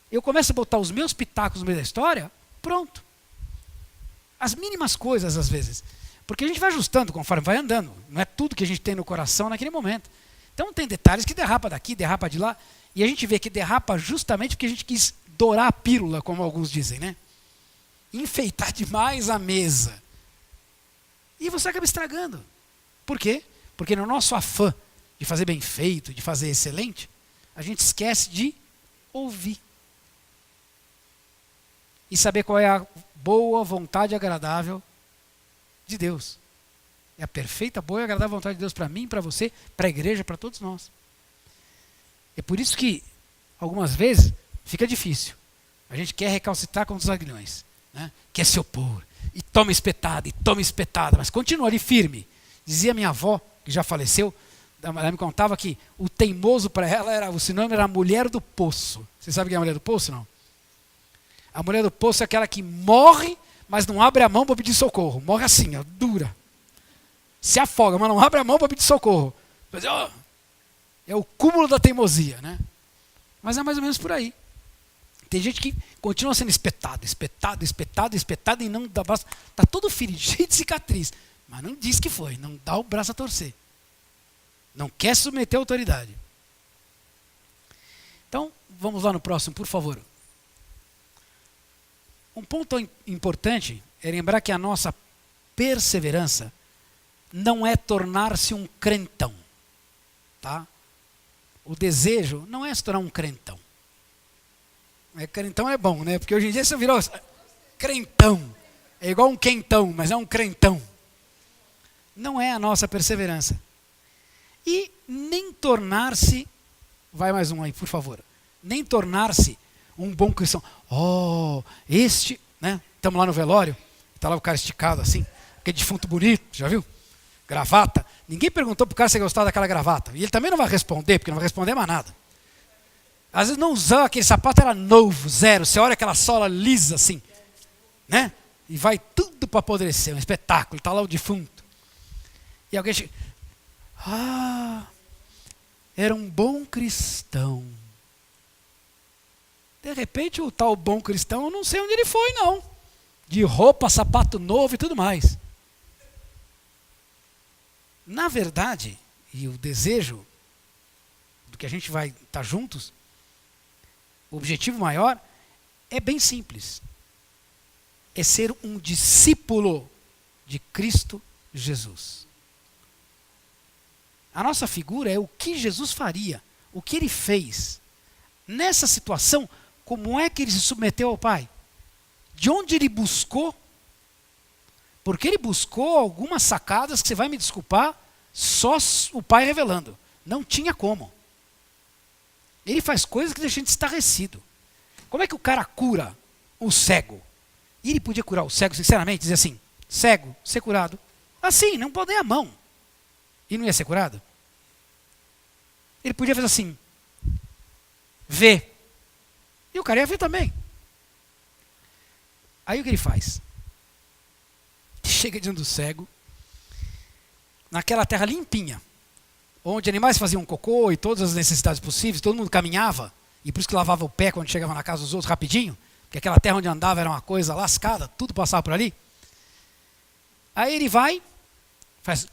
eu começo a botar os meus pitacos no meio da história, pronto. As mínimas coisas, às vezes. Porque a gente vai ajustando conforme vai andando. Não é tudo que a gente tem no coração naquele momento. Então tem detalhes que derrapa daqui, derrapa de lá, e a gente vê que derrapa justamente porque a gente quis dourar a pílula, como alguns dizem, né? Enfeitar demais a mesa. E você acaba estragando. Por quê? Porque no nosso afã de fazer bem feito, de fazer excelente, a gente esquece de ouvir. E saber qual é a boa vontade agradável de Deus. É a perfeita, boa e agradável vontade de Deus para mim, para você, para a igreja, para todos nós. É por isso que, algumas vezes, fica difícil. A gente quer recalcitrar contra os aguilhões, né? Quer se opor. E toma espetada, mas continua ali firme. Dizia minha avó, que já faleceu, ela me contava que o teimoso para ela, o sinônimo era a mulher do poço. Você sabe quem é a mulher do poço, não? A mulher do poço é aquela que morre, mas não abre a mão para pedir socorro. Morre assim, ó, dura. Se afoga, mas não abre a mão para pedir socorro. É o cúmulo da teimosia, né? Mas é mais ou menos por aí. Tem gente que continua sendo espetado e não dá braço. Está todo ferido, cheio de cicatriz. Mas não diz que foi, não dá o braço a torcer. Não quer submeter a autoridade. Então, vamos lá no próximo, por favor. Um ponto importante é lembrar que a nossa perseverança não é tornar-se um crentão. Tá? O desejo não é se tornar um crentão. Crentão é bom, né? Porque hoje em dia você virou crentão. É igual um quentão, mas é um crentão. Não é a nossa perseverança. E nem tornar-se, vai mais um aí, por favor. Nem tornar-se um bom cristão. Né? Estamos lá no velório, está lá o cara esticado assim, aquele defunto bonito, já viu? Gravata. Ninguém perguntou para o cara se gostava daquela gravata. E ele também não vai responder, porque não vai responder mais nada. Às vezes não usava aquele sapato, era novo, zero. Você olha aquela sola lisa assim, né? E vai tudo para apodrecer, um espetáculo. Está lá o defunto. E alguém chega, era um bom cristão. De repente o tal bom cristão, eu não sei onde ele foi não. De roupa, sapato novo e tudo mais. Na verdade, e o desejo do que a gente vai estar juntos, o objetivo maior é bem simples. É ser um discípulo de Cristo Jesus. A nossa figura é o que Jesus faria, o que ele fez. Nessa situação, como é que ele se submeteu ao Pai? De onde ele buscou? Porque ele buscou algumas sacadas que você vai me desculpar, só o Pai revelando. Não tinha como. Ele faz coisas que deixam a gente estarrecido. Como é que o cara cura o cego? E ele podia curar o cego, sinceramente, dizer assim, cego, ser curado. Assim, não pode nem a mão. E não ia ser curado? Ele podia fazer assim, vê. E o cara ia ver também. Aí o que ele faz? Chega diante do cego, naquela terra limpinha, onde animais faziam cocô e todas as necessidades possíveis, todo mundo caminhava, e por isso que lavava o pé quando chegava na casa dos outros rapidinho, porque aquela terra onde andava era uma coisa lascada, tudo passava por ali. Aí ele vai, faz,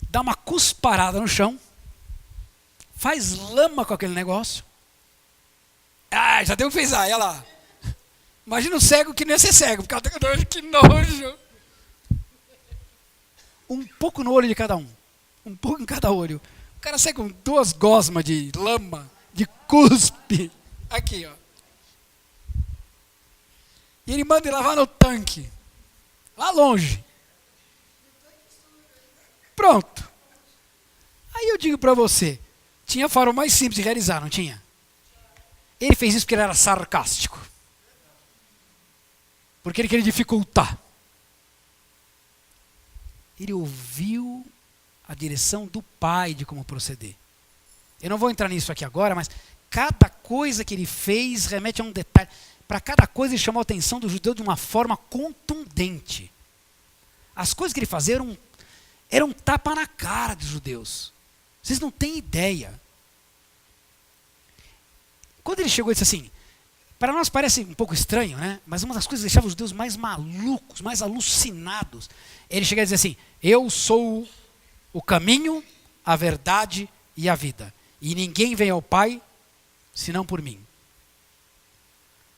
dá uma cusparada no chão, faz lama com aquele negócio. Já deu que fez, olha lá. Imagina o cego que não ia ser cego, porque que nojo. um pouco no olho de cada um. Um pouco em cada olho. O cara sai com 2 gosmas de lama, de cuspe. Aqui, ó. E ele manda ir lavar no tanque. Lá longe. Pronto. Aí eu digo para você, tinha forma mais simples de realizar, não tinha? Ele fez isso porque ele era sarcástico. Porque ele queria dificultar. Ele ouviu a direção do Pai de como proceder. Eu não vou entrar nisso aqui agora, mas cada coisa que ele fez remete a um detalhe. Para cada coisa ele chamou a atenção do judeu de uma forma contundente. As coisas que ele fazia eram um tapa na cara dos judeus. Vocês não têm ideia. Quando ele chegou e disse assim, para nós parece um pouco estranho, né? Mas uma das coisas que deixava os judeus mais malucos, mais alucinados, ele chega a dizer assim, eu sou o caminho, a verdade e a vida. E ninguém vem ao Pai senão por mim.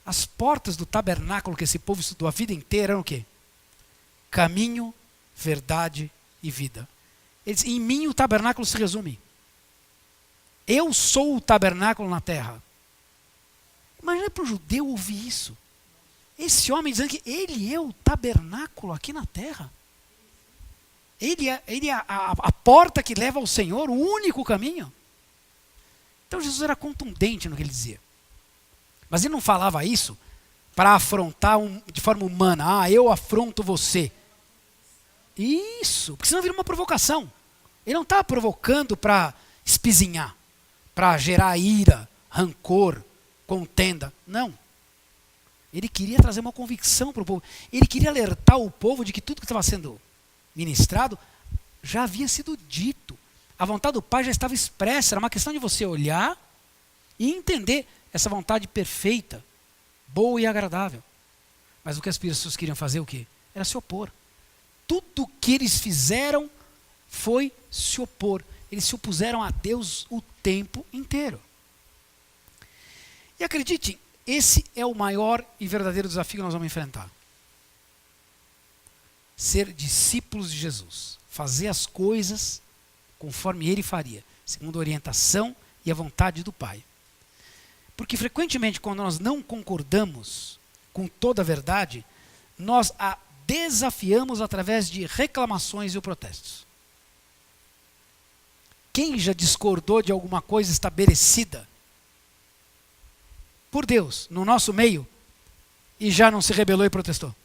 As portas do tabernáculo que esse povo estudou a vida inteira eram o quê? Caminho, verdade e vida. Ele diz, em mim o tabernáculo se resume. Eu sou o tabernáculo na terra. Imagina para o judeu ouvir isso. Esse homem dizendo que ele é o tabernáculo aqui na terra. Ele é a porta que leva ao Senhor, o único caminho. Então Jesus era contundente no que ele dizia. Mas ele não falava isso para afrontar de forma humana. Ah, eu afronto você. Isso, porque senão vira uma provocação. Ele não estava provocando para espizinhar, para gerar ira, rancor, contenda. Não. Ele queria trazer uma convicção para o povo. Ele queria alertar o povo de que tudo que estava sendo ministrado já havia sido dito. A vontade do Pai já estava expressa. Era uma questão de você olhar e entender essa vontade perfeita, boa e agradável. Mas o que as pessoas queriam fazer o quê? Era se opor. Tudo que eles fizeram foi se opor. Eles se opuseram a Deus o tempo inteiro. E acreditem, esse é o maior e verdadeiro desafio que nós vamos enfrentar. Ser discípulos de Jesus. Fazer as coisas conforme Ele faria, segundo a orientação e a vontade do Pai. Porque frequentemente, quando nós não concordamos com toda a verdade, nós a desafiamos através de reclamações e protestos. Quem já discordou de alguma coisa estabelecida por Deus, no nosso meio, e já não se rebelou e protestou?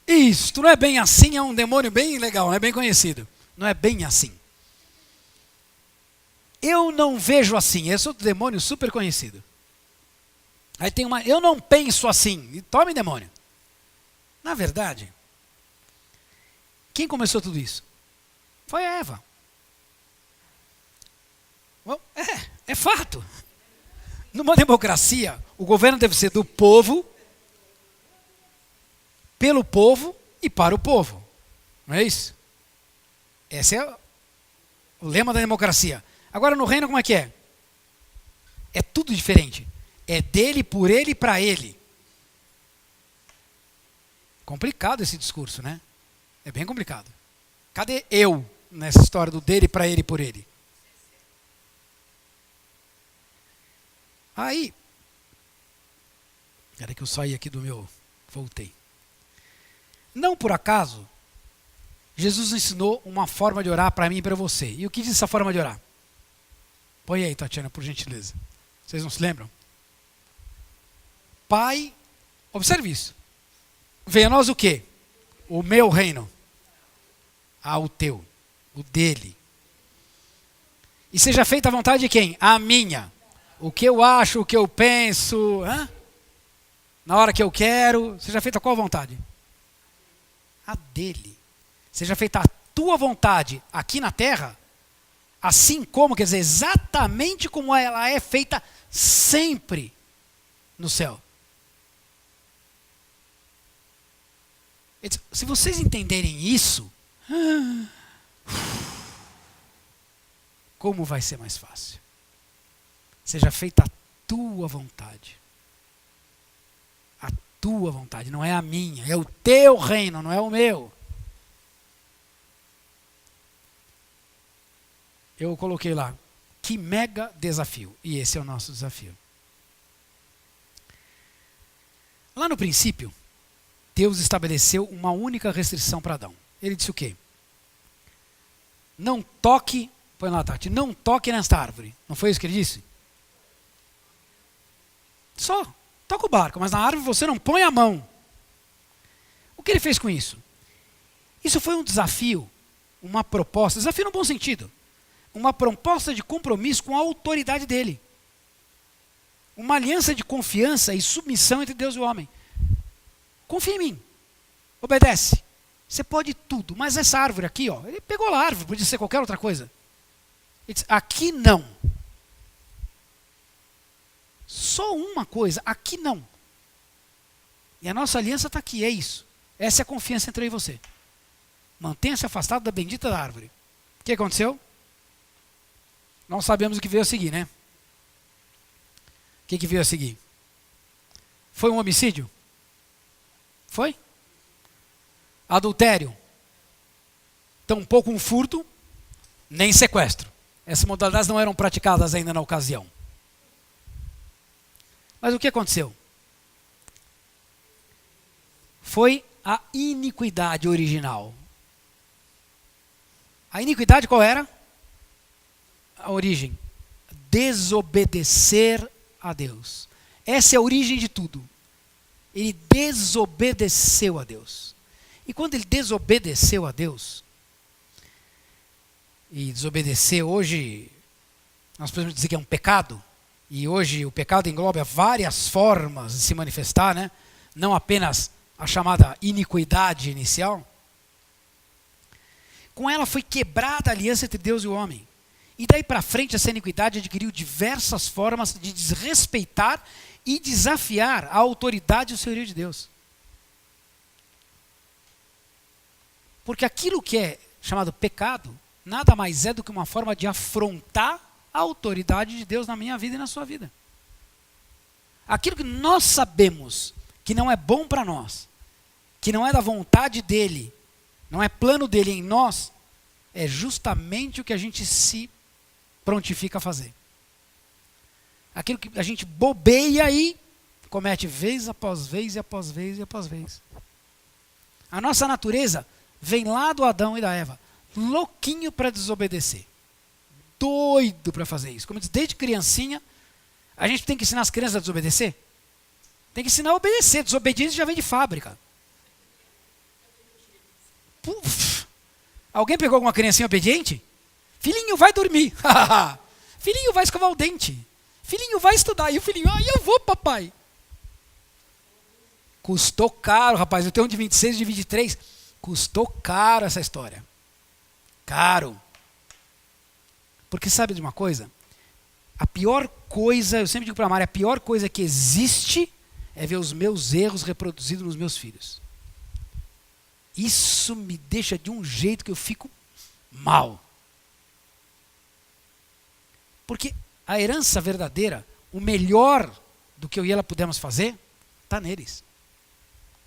Isto não é bem assim, é um demônio bem legal, é bem conhecido. Não é bem assim. Eu não vejo assim, esse é outro demônio super conhecido. Aí tem eu não penso assim, e tome demônio. Na verdade, quem começou tudo isso? Foi a Eva. Bom, é fato. Numa democracia, o governo deve ser do povo, pelo povo e para o povo. Não é isso? Esse é o lema da democracia. Agora no reino como é que é? É tudo diferente. É dele, por ele e para ele. Complicado esse discurso, né? É bem complicado. Cadê eu nessa história do dele, para ele e por ele? Aí, era que eu saí aqui do meu, voltei. Não por acaso, Jesus ensinou uma forma de orar para mim e para você. E o que diz essa forma de orar? Põe aí, Tatiana, por gentileza. Vocês não se lembram? Pai, observe isso. Venha a nós o quê? O meu reino. Ah, o teu. O dele. E seja feita a vontade de quem? A minha. O que eu acho, o que eu penso. Na hora que eu quero. Seja feita qual vontade? A dele. Seja feita a tua vontade aqui na terra, assim como, quer dizer, exatamente como ela é feita sempre no céu. Se vocês entenderem isso, como vai ser mais fácil? Seja feita a tua vontade. A tua vontade, não é a minha. É o teu reino, não é o meu. Eu coloquei lá, que mega desafio. E esse é o nosso desafio. Lá no princípio, Deus estabeleceu uma única restrição para Adão. Ele disse o quê? Não toque, põe lá, Tati, não toque nesta árvore. Não foi isso que ele disse? Só, toca o barco, mas na árvore você não põe a mão. O que ele fez com isso? Isso foi um desafio, uma proposta, desafio no bom sentido. Uma proposta de compromisso com a autoridade dele. Uma aliança de confiança e submissão entre Deus e o homem. Confia em mim. Obedece. Você pode tudo, mas essa árvore aqui, ó, ele pegou a árvore, podia ser qualquer outra coisa. Ele disse, aqui não. Só uma coisa, aqui não. E a nossa aliança está aqui, é isso. Essa é a confiança entre eu e você. Mantenha-se afastado da bendita da árvore. O que aconteceu? Nós sabemos o que veio a seguir, né? O que veio a seguir? Foi um homicídio? Foi? Adultério? Tampouco um furto, nem sequestro. Essas modalidades não eram praticadas ainda na ocasião. Mas o que aconteceu? Foi a iniquidade original. A iniquidade qual era? A origem. Desobedecer a Deus. Essa é a origem de tudo. Ele desobedeceu a Deus. E quando ele desobedeceu a Deus, e desobedecer hoje, nós podemos dizer que é um pecado, e hoje o pecado engloba várias formas de se manifestar, né? Não apenas a chamada iniquidade inicial. Com ela foi quebrada a aliança entre Deus e o homem. E daí para frente essa iniquidade adquiriu diversas formas de desrespeitar e desafiar a autoridade e o senhorio de Deus. Porque aquilo que é chamado pecado, nada mais é do que uma forma de afrontar a autoridade de Deus na minha vida e na sua vida. Aquilo que nós sabemos que não é bom para nós, que não é da vontade dele, não é plano dele em nós, é justamente o que a gente se prontifica a fazer. Aquilo que a gente bobeia e comete vez após vez e após vez e após vez. A nossa natureza vem lá do Adão e da Eva, louquinho para desobedecer. Doido para fazer isso. Como eu disse, desde criancinha, a gente tem que ensinar as crianças a desobedecer? Tem que ensinar a obedecer. Desobediência já vem de fábrica. Puf. Alguém pegou alguma criancinha obediente? Filhinho, vai dormir. Filhinho, vai escovar o dente. Filhinho, vai estudar. E o filhinho, eu vou, papai. Custou caro, rapaz. Eu tenho um de 26 e de 23. Custou caro essa história. Caro. Porque sabe de uma coisa? A pior coisa, eu sempre digo para a Mari, a pior coisa que existe é ver os meus erros reproduzidos nos meus filhos. Isso me deixa de um jeito que eu fico mal. Porque a herança verdadeira, o melhor do que eu e ela pudemos fazer, está neles.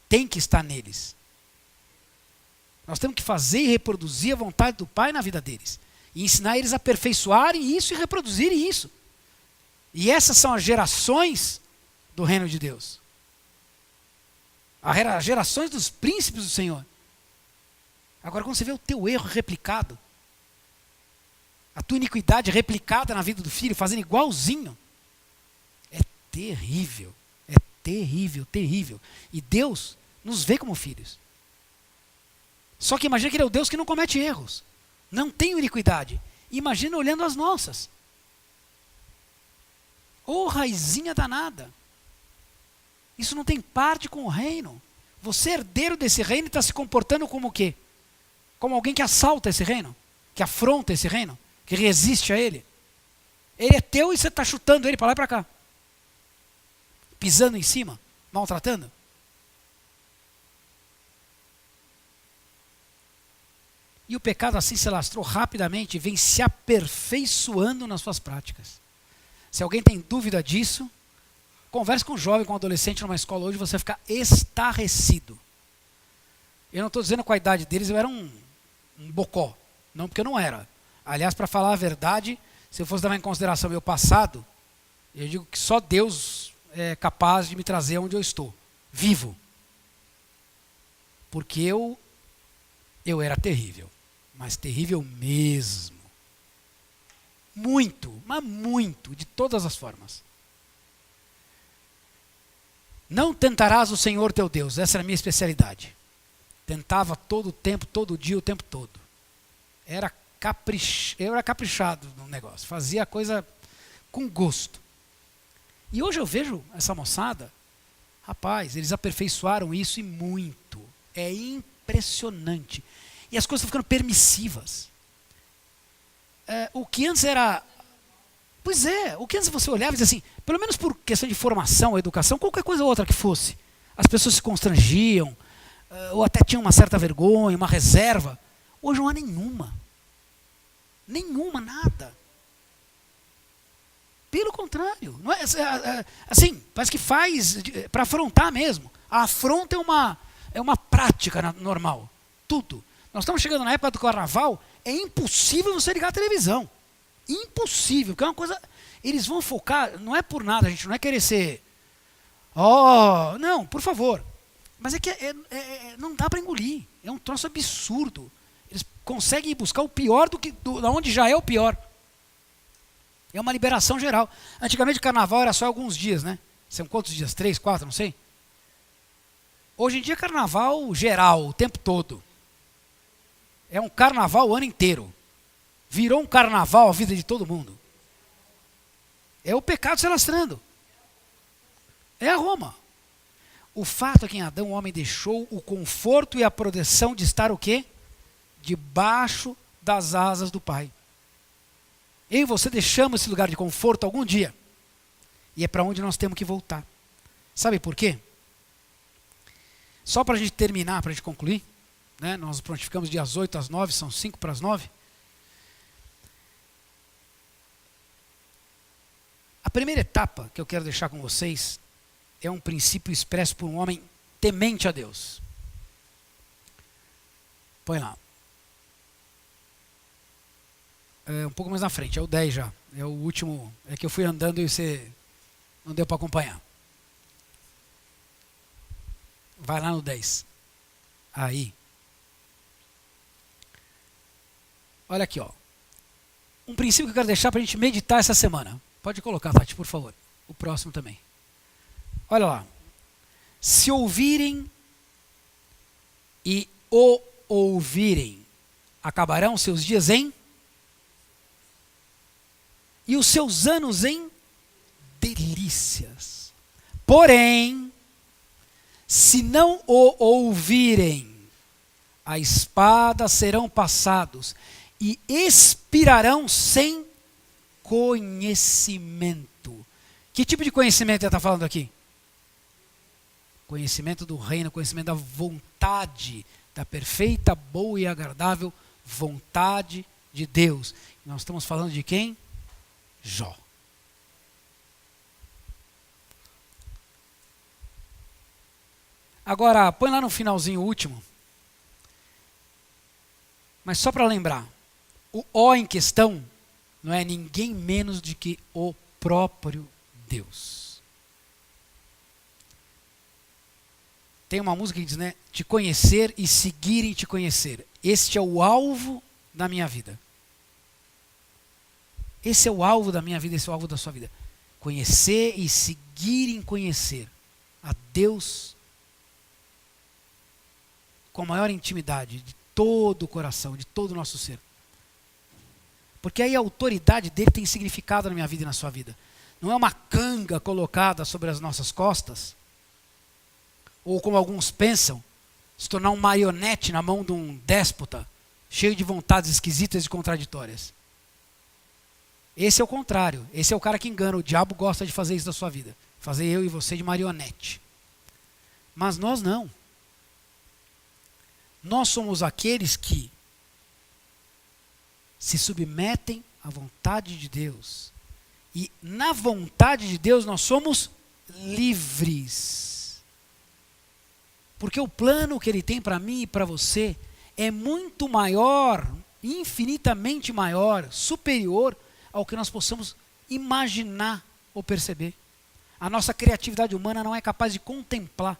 Tem que estar neles. Nós temos que fazer e reproduzir a vontade do Pai na vida deles. E ensinar eles a aperfeiçoarem isso e reproduzirem isso. E essas são as gerações do reino de Deus. As gerações dos príncipes do Senhor. Agora, quando você vê o teu erro replicado, a tua iniquidade replicada na vida do filho, fazendo igualzinho, é terrível. É terrível, terrível. E Deus nos vê como filhos. Só que imagina que ele é o Deus que não comete erros. Não tem iniquidade. Imagina olhando as nossas. Ô raizinha danada. Isso não tem parte com o reino. Você, herdeiro desse reino, está se comportando como o quê? Como alguém que assalta esse reino? Que afronta esse reino? Que resiste a ele? Ele é teu e você está chutando ele para lá e para cá. Pisando em cima, maltratando. E o pecado assim se lastrou rapidamente e vem se aperfeiçoando nas suas práticas. Se alguém tem dúvida disso, Converse com um jovem, com um adolescente numa escola hoje, você vai ficar estarrecido. Eu não estou dizendo com a idade deles, eu era um bocó. Não, porque eu não era. Aliás, para falar a verdade, se eu fosse levar em consideração meu passado, eu digo que só Deus é capaz de me trazer onde eu estou, vivo. Porque eu era terrível, mas terrível mesmo. Muito, mas muito, de todas as formas. Não tentarás o Senhor teu Deus, essa era a minha especialidade. Tentava todo o tempo, todo dia, o tempo todo. Eu era caprichado no negócio, fazia a coisa com gosto. E hoje eu vejo essa moçada, rapaz, eles aperfeiçoaram isso e muito. É impressionante. E as coisas estão ficando permissivas. O que antes era... Pois é, o que antes você olhava e dizia assim, pelo menos por questão de formação, educação, qualquer coisa outra que fosse, as pessoas se constrangiam, ou até tinham uma certa vergonha, uma reserva. Hoje não há nenhuma. Nenhuma, nada. Pelo contrário. Não é, assim, parece que faz para afrontar mesmo. A afronta é uma prática normal. Tudo. Nós estamos chegando na época do carnaval, é impossível você ligar a televisão. Impossível, porque é uma coisa... Eles vão focar, não é por nada, a gente não é querer ser... não, por favor. Mas é que não dá para engolir. É um troço absurdo. Eles conseguem buscar o pior da onde já é o pior. É uma liberação geral. Antigamente o carnaval era só alguns dias, né? São quantos dias? 3, 4, não sei. Hoje em dia é carnaval geral, o tempo todo. É um carnaval o ano inteiro. Virou um carnaval a vida de todo mundo. É o pecado se alastrando. É a Roma. O fato é que em Adão o homem deixou o conforto e a proteção de estar o quê? Debaixo das asas do Pai. Eu e você deixamos esse lugar de conforto algum dia. E é para onde nós temos que voltar. Sabe por quê? Só para a gente terminar, para a gente concluir, né? Nós prontificamos dias 8 às 9, são 5 para as 9. A primeira etapa que eu quero deixar com vocês é um princípio expresso por um homem temente a Deus. Põe lá. Um pouco mais na frente, é o 10 já. É o último, é que eu fui andando e você não deu para acompanhar. Vai lá no 10. Aí. Olha aqui, ó. Um princípio que eu quero deixar para a gente meditar essa semana. Pode colocar, Tati, por favor. O próximo também. Olha lá. Se ouvirem e o ouvirem, acabarão seus dias em... E os seus anos em delícias. Porém, se não o ouvirem, a espada serão passados e expirarão sem conhecimento. Que tipo de conhecimento ele está falando aqui? Conhecimento do reino, conhecimento da vontade, da perfeita, boa e agradável vontade de Deus. Nós estamos falando de quem? Jó. Agora, põe lá no finalzinho o último. Mas só para lembrar, o O em questão não é ninguém menos do que o próprio Deus. Tem uma música que diz, né? Te conhecer e seguir em te conhecer. Este é o alvo da minha vida. Esse é o alvo da minha vida, esse é o alvo da sua vida. Conhecer e seguir em conhecer a Deus com a maior intimidade de todo o coração, de todo o nosso ser. Porque aí a autoridade dele tem significado na minha vida e na sua vida. Não é uma canga colocada sobre as nossas costas, ou como alguns pensam, se tornar um marionete na mão de um déspota, cheio de vontades esquisitas e contraditórias. Esse é o contrário. Esse é o cara que engana. O diabo gosta de fazer isso da sua vida. Fazer eu e você de marionete. Mas nós não. Nós somos aqueles que se submetem à vontade de Deus. E na vontade de Deus nós somos livres. Porque o plano que ele tem para mim e para você é muito maior, infinitamente maior, superior ao que nós possamos imaginar ou perceber. A nossa criatividade humana não é capaz de contemplar,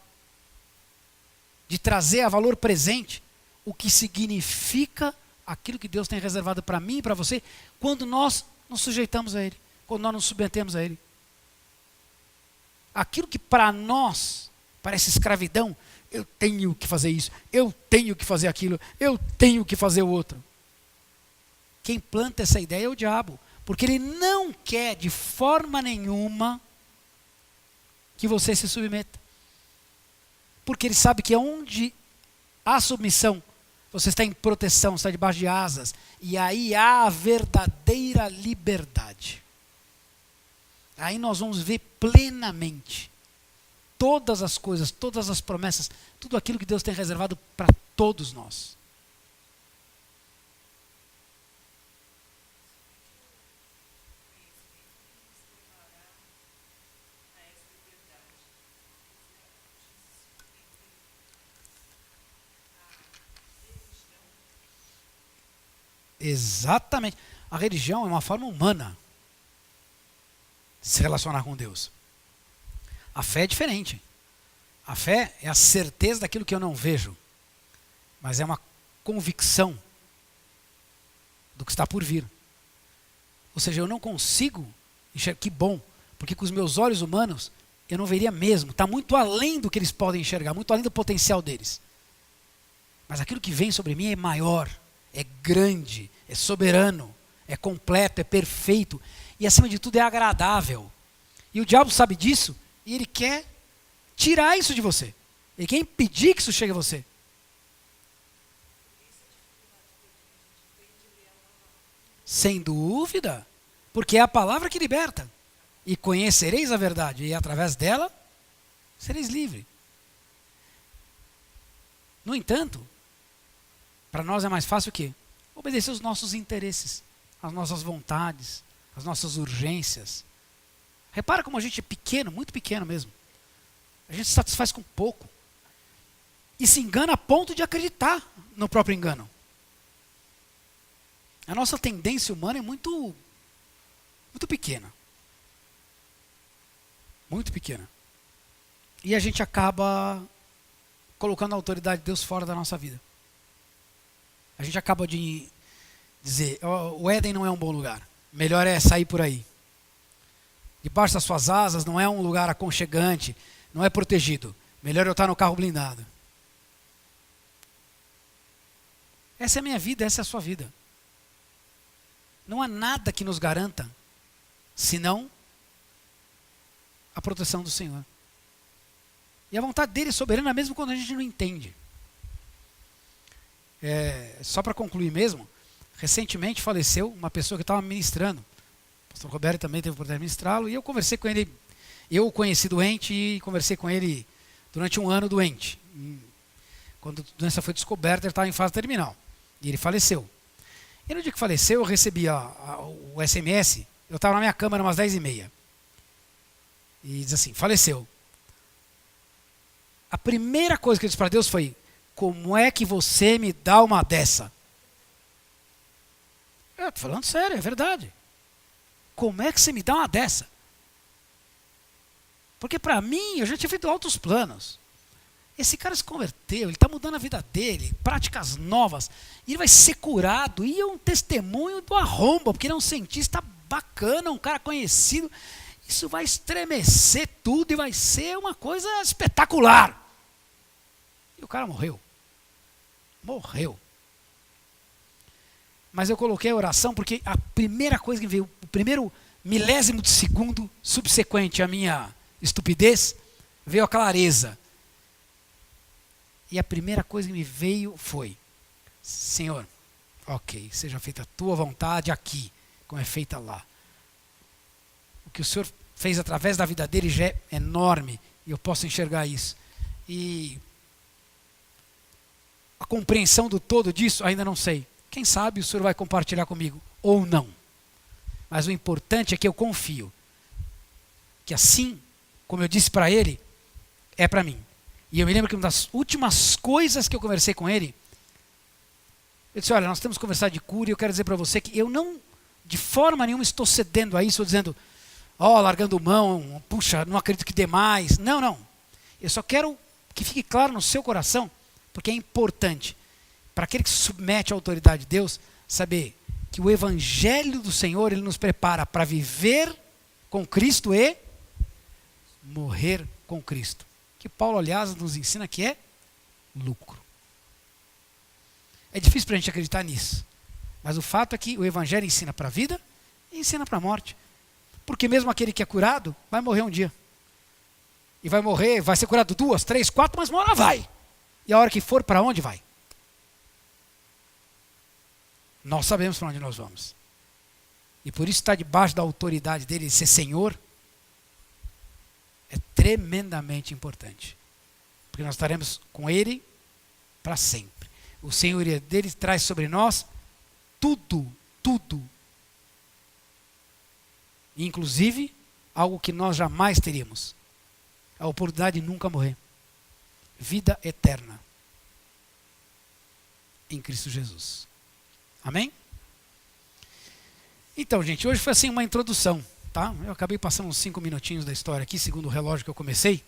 de trazer a valor presente o que significa aquilo que Deus tem reservado para mim e para você, quando nós nos sujeitamos a Ele, quando nós nos submetemos a Ele. Aquilo que para nós parece escravidão, eu tenho que fazer isso, eu tenho que fazer aquilo, eu tenho que fazer o outro. Quem planta essa ideia é o diabo, porque ele não quer de forma nenhuma que você se submeta. Porque ele sabe que onde há submissão, você está em proteção, está debaixo de asas, e aí há a verdadeira liberdade. Aí nós vamos ver plenamente todas as coisas, todas as promessas, tudo aquilo que Deus tem reservado para todos nós. Exatamente. A religião é uma forma humana de se relacionar com Deus. A fé é diferente. A fé é a certeza daquilo que eu não vejo, mas é uma convicção do que está por vir. Ou seja, eu não consigo enxergar, que bom, porque com os meus olhos humanos eu não veria mesmo. Está muito além do que eles podem enxergar, muito além do potencial deles. Mas aquilo que vem sobre mim é maior, é grande, é soberano, é completo, é perfeito e acima de tudo é agradável. E o diabo sabe disso e ele quer tirar isso de você. Ele quer impedir que isso chegue a você. Sem dúvida, porque é a palavra que liberta. E conhecereis a verdade, e através dela sereis livres. No entanto, para nós é mais fácil o quê? Obedecer os nossos interesses, as nossas vontades, as nossas urgências. Repara como a gente é pequeno, muito pequeno mesmo. A gente se satisfaz com pouco. E se engana a ponto de acreditar no próprio engano. A nossa tendência humana é muito pequena. Muito pequena. E a gente acaba colocando a autoridade de Deus fora da nossa vida. A gente acaba de dizer, o Éden não é um bom lugar. Melhor é sair por aí. Debaixo das suas asas não é um lugar aconchegante, não é protegido. Melhor eu estar no carro blindado. Essa é a minha vida, essa é a sua vida. Não há nada que nos garanta, senão a proteção do Senhor. E a vontade dele é soberana mesmo quando a gente não entende. Só para concluir mesmo, recentemente faleceu uma pessoa que estava ministrando. O pastor Roberto também teve o poder de ministrá-lo, e eu conversei com ele. Eu o conheci doente e conversei com ele durante um ano doente. Quando a doença foi descoberta, ele estava em fase terminal. E ele faleceu. E no dia que faleceu, eu recebi o SMS, eu estava na minha cama, umas 10h30. E diz assim, faleceu. A primeira coisa que eu disse para Deus foi, como é que você me dá uma dessa? Eu estou falando sério, é verdade. Como é que você me dá uma dessa? Porque para mim, eu já tinha feito altos planos. Esse cara se converteu, ele está mudando a vida dele, práticas novas, e ele vai ser curado, e é um testemunho do arromba, porque ele é um cientista bacana, um cara conhecido. Isso vai estremecer tudo e vai ser uma coisa espetacular. E o cara morreu. Morreu. Mas eu coloquei a oração porque a primeira coisa que veio, o primeiro milésimo de segundo subsequente à minha estupidez, veio a clareza. E a primeira coisa que me veio foi, Senhor, ok, seja feita a tua vontade aqui, como é feita lá. O que o Senhor fez através da vida dele já é enorme, e eu posso enxergar isso. E a compreensão do todo disso, ainda não sei. Quem sabe o Senhor vai compartilhar comigo, ou não. Mas o importante é que eu confio, que assim como eu disse para ele, é para mim. E eu me lembro que uma das últimas coisas que eu conversei com ele, eu disse, olha, nós temos que conversar de cura e eu quero dizer para você que eu não, de forma nenhuma, estou cedendo a isso, ou dizendo, largando mão, puxa, não acredito que dê mais. Não, não. Eu só quero que fique claro no seu coração, porque é importante, para aquele que se submete à autoridade de Deus, saber que o Evangelho do Senhor, ele nos prepara para viver com Cristo e morrer com Cristo. Que Paulo, aliás, nos ensina que é lucro. É difícil para a gente acreditar nisso. Mas o fato é que o Evangelho ensina para a vida e ensina para a morte. Porque mesmo aquele que é curado vai morrer um dia. E vai morrer, vai ser curado 2, 3, 4, mas uma hora vai. E a hora que for, para onde vai? Nós sabemos para onde nós vamos. E por isso estar debaixo da autoridade dele, de ser Senhor, é tremendamente importante. Porque nós estaremos com ele para sempre. O senhorio dele traz sobre nós tudo, tudo. Inclusive, algo que nós jamais teríamos. A oportunidade de nunca morrer. Vida eterna. Em Cristo Jesus. Amém? Então, gente, hoje foi assim uma introdução, tá? Eu acabei passando uns 5 minutinhos da história aqui, segundo o relógio que eu comecei.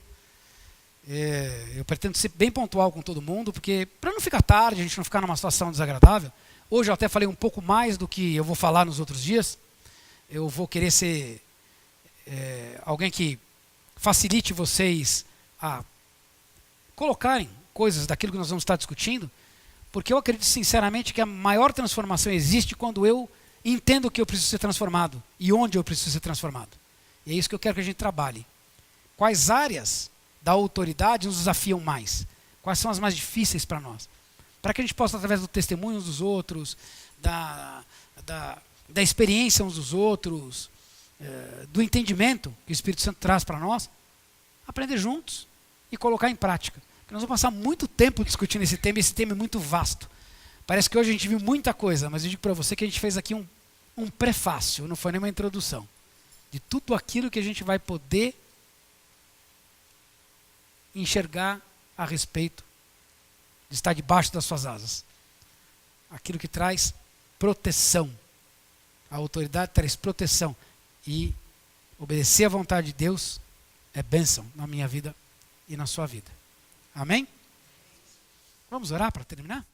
Eu pretendo ser bem pontual com todo mundo, porque para não ficar tarde, a gente não ficar numa situação desagradável. Hoje eu até falei um pouco mais do que eu vou falar nos outros dias. Eu vou querer ser alguém que facilite vocês a colocarem coisas daquilo que nós vamos estar discutindo, porque eu acredito sinceramente que a maior transformação existe quando eu entendo que eu preciso ser transformado e onde eu preciso ser transformado. E é isso que eu quero que a gente trabalhe. Quais áreas da autoridade nos desafiam mais? Quais são as mais difíceis para nós? Para que a gente possa, através do testemunho uns dos outros, da experiência uns dos outros, do entendimento que o Espírito Santo traz para nós, aprender juntos e colocar em prática. Porque nós vamos passar muito tempo discutindo esse tema, e esse tema é muito vasto. Parece que hoje a gente viu muita coisa, mas eu digo para você que a gente fez aqui um prefácio, não foi nem uma introdução, de tudo aquilo que a gente vai poder enxergar a respeito de estar debaixo das suas asas. Aquilo que traz proteção. A autoridade traz proteção. E obedecer à vontade de Deus é bênção na minha vida e na sua vida. Amém? Vamos orar para terminar?